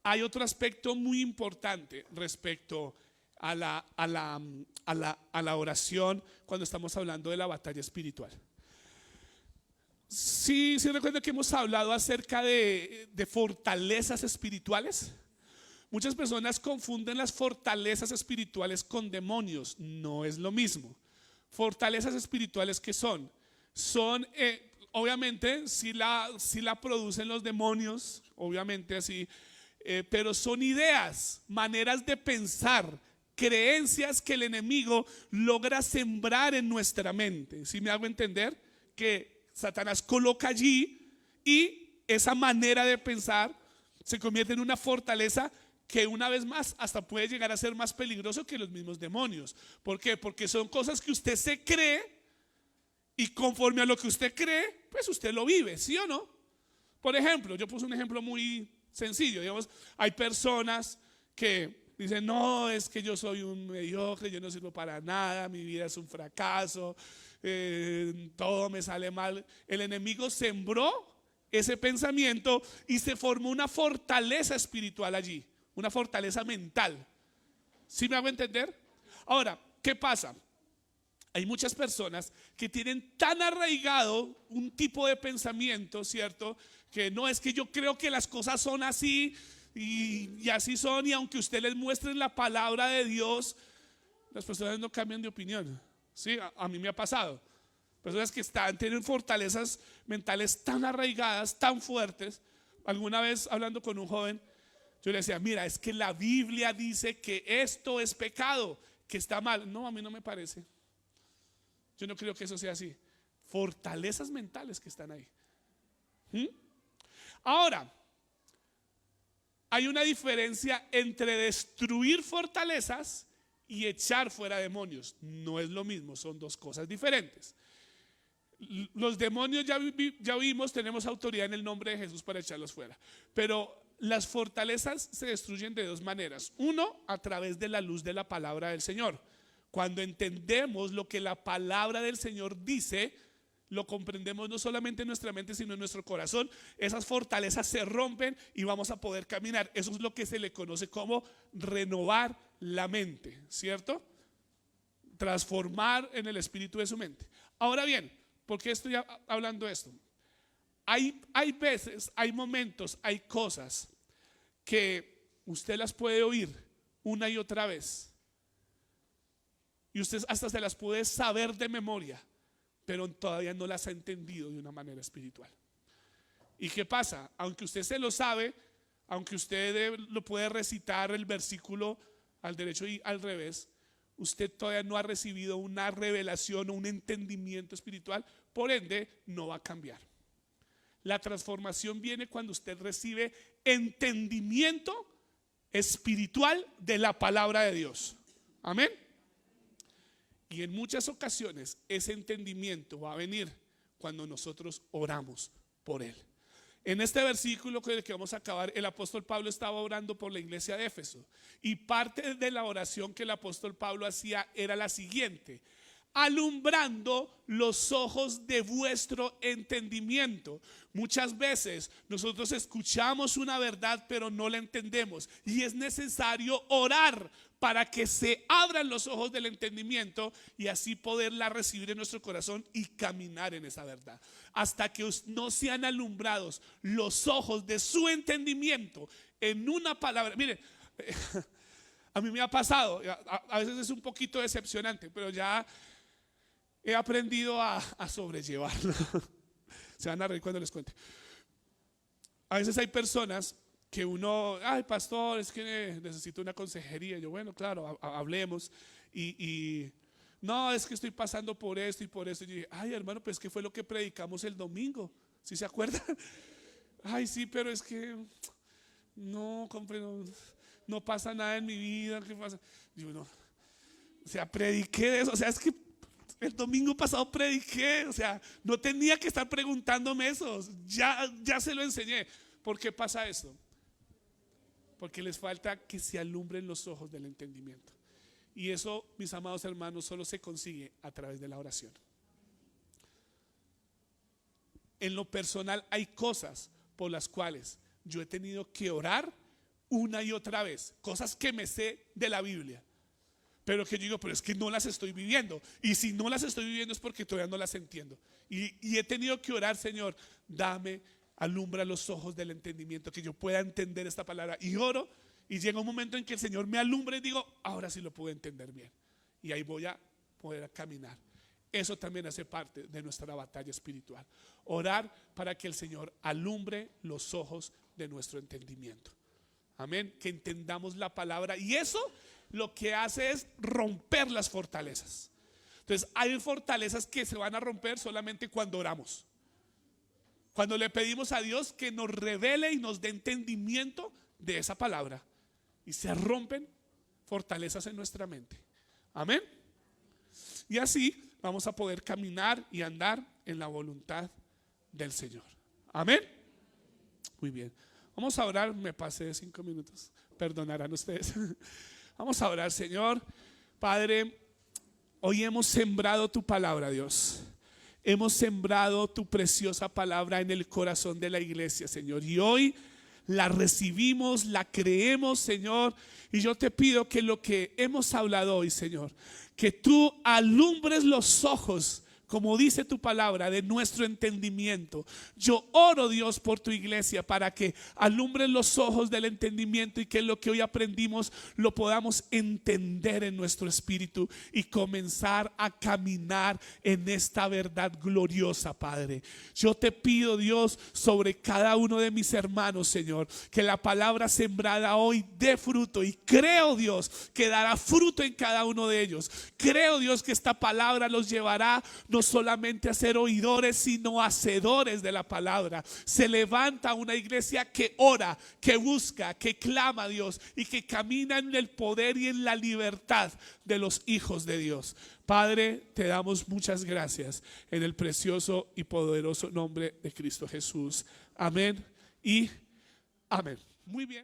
hay otro aspecto muy importante respecto a la oración cuando estamos hablando de la batalla espiritual. Sí, recuerdo que hemos hablado acerca de fortalezas espirituales. Muchas personas confunden las fortalezas espirituales con demonios. No es lo mismo. Fortalezas espirituales, ¿qué son? Son, obviamente, si la producen los demonios, obviamente así, pero son ideas, maneras de pensar, creencias que el enemigo logra sembrar en nuestra mente. ¿Sí me hago entender? Que Satanás coloca allí y esa manera de pensar se convierte en una fortaleza que una vez más hasta puede llegar a ser más peligroso que los mismos demonios. ¿Por qué? Porque son cosas que usted se cree y conforme a lo que usted cree, pues usted lo vive, ¿sí o no? Por ejemplo, yo puse un ejemplo muy sencillo, digamos, hay personas que dicen, no, es que yo soy un mediocre, yo no sirvo para nada, mi vida es un fracaso, todo me sale mal. El enemigo sembró ese pensamiento y se formó una fortaleza espiritual allí, una fortaleza mental. ¿Sí me hago entender? Ahora, ¿qué pasa? Hay muchas personas que tienen tan arraigado un tipo de pensamiento, ¿cierto? Que no, es que yo creo que las cosas son así y así son, y aunque usted les muestre la palabra de Dios, las personas no cambian de opinión. ¿Sí? A mí me ha pasado. Personas que tienen fortalezas mentales tan arraigadas, tan fuertes. Alguna vez hablando con un joven, yo le decía, mira, es que la Biblia dice que esto es pecado, que está mal. No, a mí no me parece. Yo no creo que eso sea así. Fortalezas mentales que están ahí. Ahora, hay una diferencia entre destruir fortalezas y echar fuera demonios. No es lo mismo, son dos cosas diferentes. Los demonios ya vimos, tenemos autoridad en el nombre de Jesús para echarlos fuera. Pero las fortalezas se destruyen de dos maneras. Uno, a través de la luz de la palabra del Señor. Cuando entendemos lo que la palabra del Señor dice, lo comprendemos no solamente en nuestra mente, sino en nuestro corazón. Esas fortalezas se rompen y vamos a poder caminar. Eso es lo que se le conoce como renovar la mente, ¿cierto? Transformar en el espíritu de su mente. Ahora bien, ¿por qué estoy hablando de esto? Hay veces, hay momentos, hay cosas que usted las puede oír una y otra vez y usted hasta se las puede saber de memoria, pero todavía no las ha entendido de una manera espiritual. ¿Y qué pasa? Aunque usted se lo sabe, aunque usted lo puede recitar el versículo al derecho y al revés, usted todavía no ha recibido una revelación o un entendimiento espiritual, por ende no va a cambiar. La transformación viene cuando usted recibe entendimiento espiritual de la palabra de Dios. Amén. Y en muchas ocasiones ese entendimiento va a venir cuando nosotros oramos por él. En este versículo que vamos a acabar, el apóstol Pablo estaba orando por la iglesia de Éfeso. Y parte de la oración que el apóstol Pablo hacía era la siguiente: alumbrando los ojos de vuestro entendimiento. Muchas veces nosotros escuchamos una verdad pero no la entendemos, y es necesario orar para que se abran los ojos del entendimiento y así poderla recibir en nuestro corazón y caminar en esa verdad. Hasta que no sean alumbrados los ojos de su entendimiento en una palabra. Mire, a mí me ha pasado, a veces es un poquito decepcionante, pero ya he aprendido a sobrellevarlo. Se van a reír cuando les cuente. A veces hay personas que uno, ay pastor, es que necesito una consejería. Yo, bueno, claro, hablemos. Y no, es que estoy pasando por esto y por esto. Y yo dije, ay hermano, pues ¿qué fue lo que predicamos el domingo? ¿Sí se acuerdan? Ay sí, pero es que no comprendo. no pasa nada en mi vida, ¿qué pasa? Yo no, o sea, prediqué de eso, o sea, es que el domingo pasado prediqué, o sea, no tenía que estar preguntándome eso, ya se lo enseñé. ¿Por qué pasa esto? Porque les falta que se alumbren los ojos del entendimiento. Y eso, mis amados hermanos, solo se consigue a través de la oración. En lo personal hay cosas por las cuales yo he tenido que orar una y otra vez, cosas que me sé de la Biblia, pero que yo digo, pero es que no las estoy viviendo, y si no las estoy viviendo es porque todavía no las entiendo, y he tenido que orar: Señor, dame, alumbra los ojos del entendimiento, que yo pueda entender esta palabra. Y oro, y llega un momento en que el Señor me alumbra y digo, ahora sí lo puedo entender bien, y ahí voy a poder caminar. Eso también hace parte de nuestra batalla espiritual. Orar para que el Señor alumbre los ojos de nuestro entendimiento. Amén. Que entendamos la palabra. Y eso lo que hace es romper las fortalezas. Entonces hay fortalezas que se van a romper solamente cuando oramos. Cuando le pedimos a Dios que nos revele y nos dé entendimiento de esa palabra. Y se rompen fortalezas en nuestra mente. Amén. Y así vamos a poder caminar y andar en la voluntad del Señor. Amén. Muy bien. Vamos a orar. Me pasé 5 minutos. Perdonarán ustedes. Vamos a orar. Señor Padre, hoy hemos sembrado tu palabra, Dios. Hemos sembrado tu preciosa palabra en el corazón de la iglesia, Señor. Y hoy la recibimos, la creemos, Señor. Y yo te pido que lo que hemos hablado hoy, Señor, que tú alumbres los ojos, como dice tu palabra, de nuestro entendimiento. Yo oro, Dios, por tu iglesia, para que alumbres los ojos del entendimiento y que lo que hoy aprendimos lo podamos entender en nuestro espíritu y comenzar a caminar en esta verdad gloriosa, Padre. Yo te pido, Dios, sobre cada uno de mis hermanos, Señor, que la palabra sembrada hoy dé fruto, y creo, Dios, que dará fruto en cada uno de ellos. Creo, Dios, que esta palabra los llevará no solamente a ser oidores, sino hacedores de la palabra. Se levanta una iglesia que ora, que busca, que clama a Dios y que camina en el poder y en la libertad de los hijos de Dios. Padre, te damos muchas gracias en el precioso y poderoso nombre de Cristo Jesús. Amén y amén. Muy bien.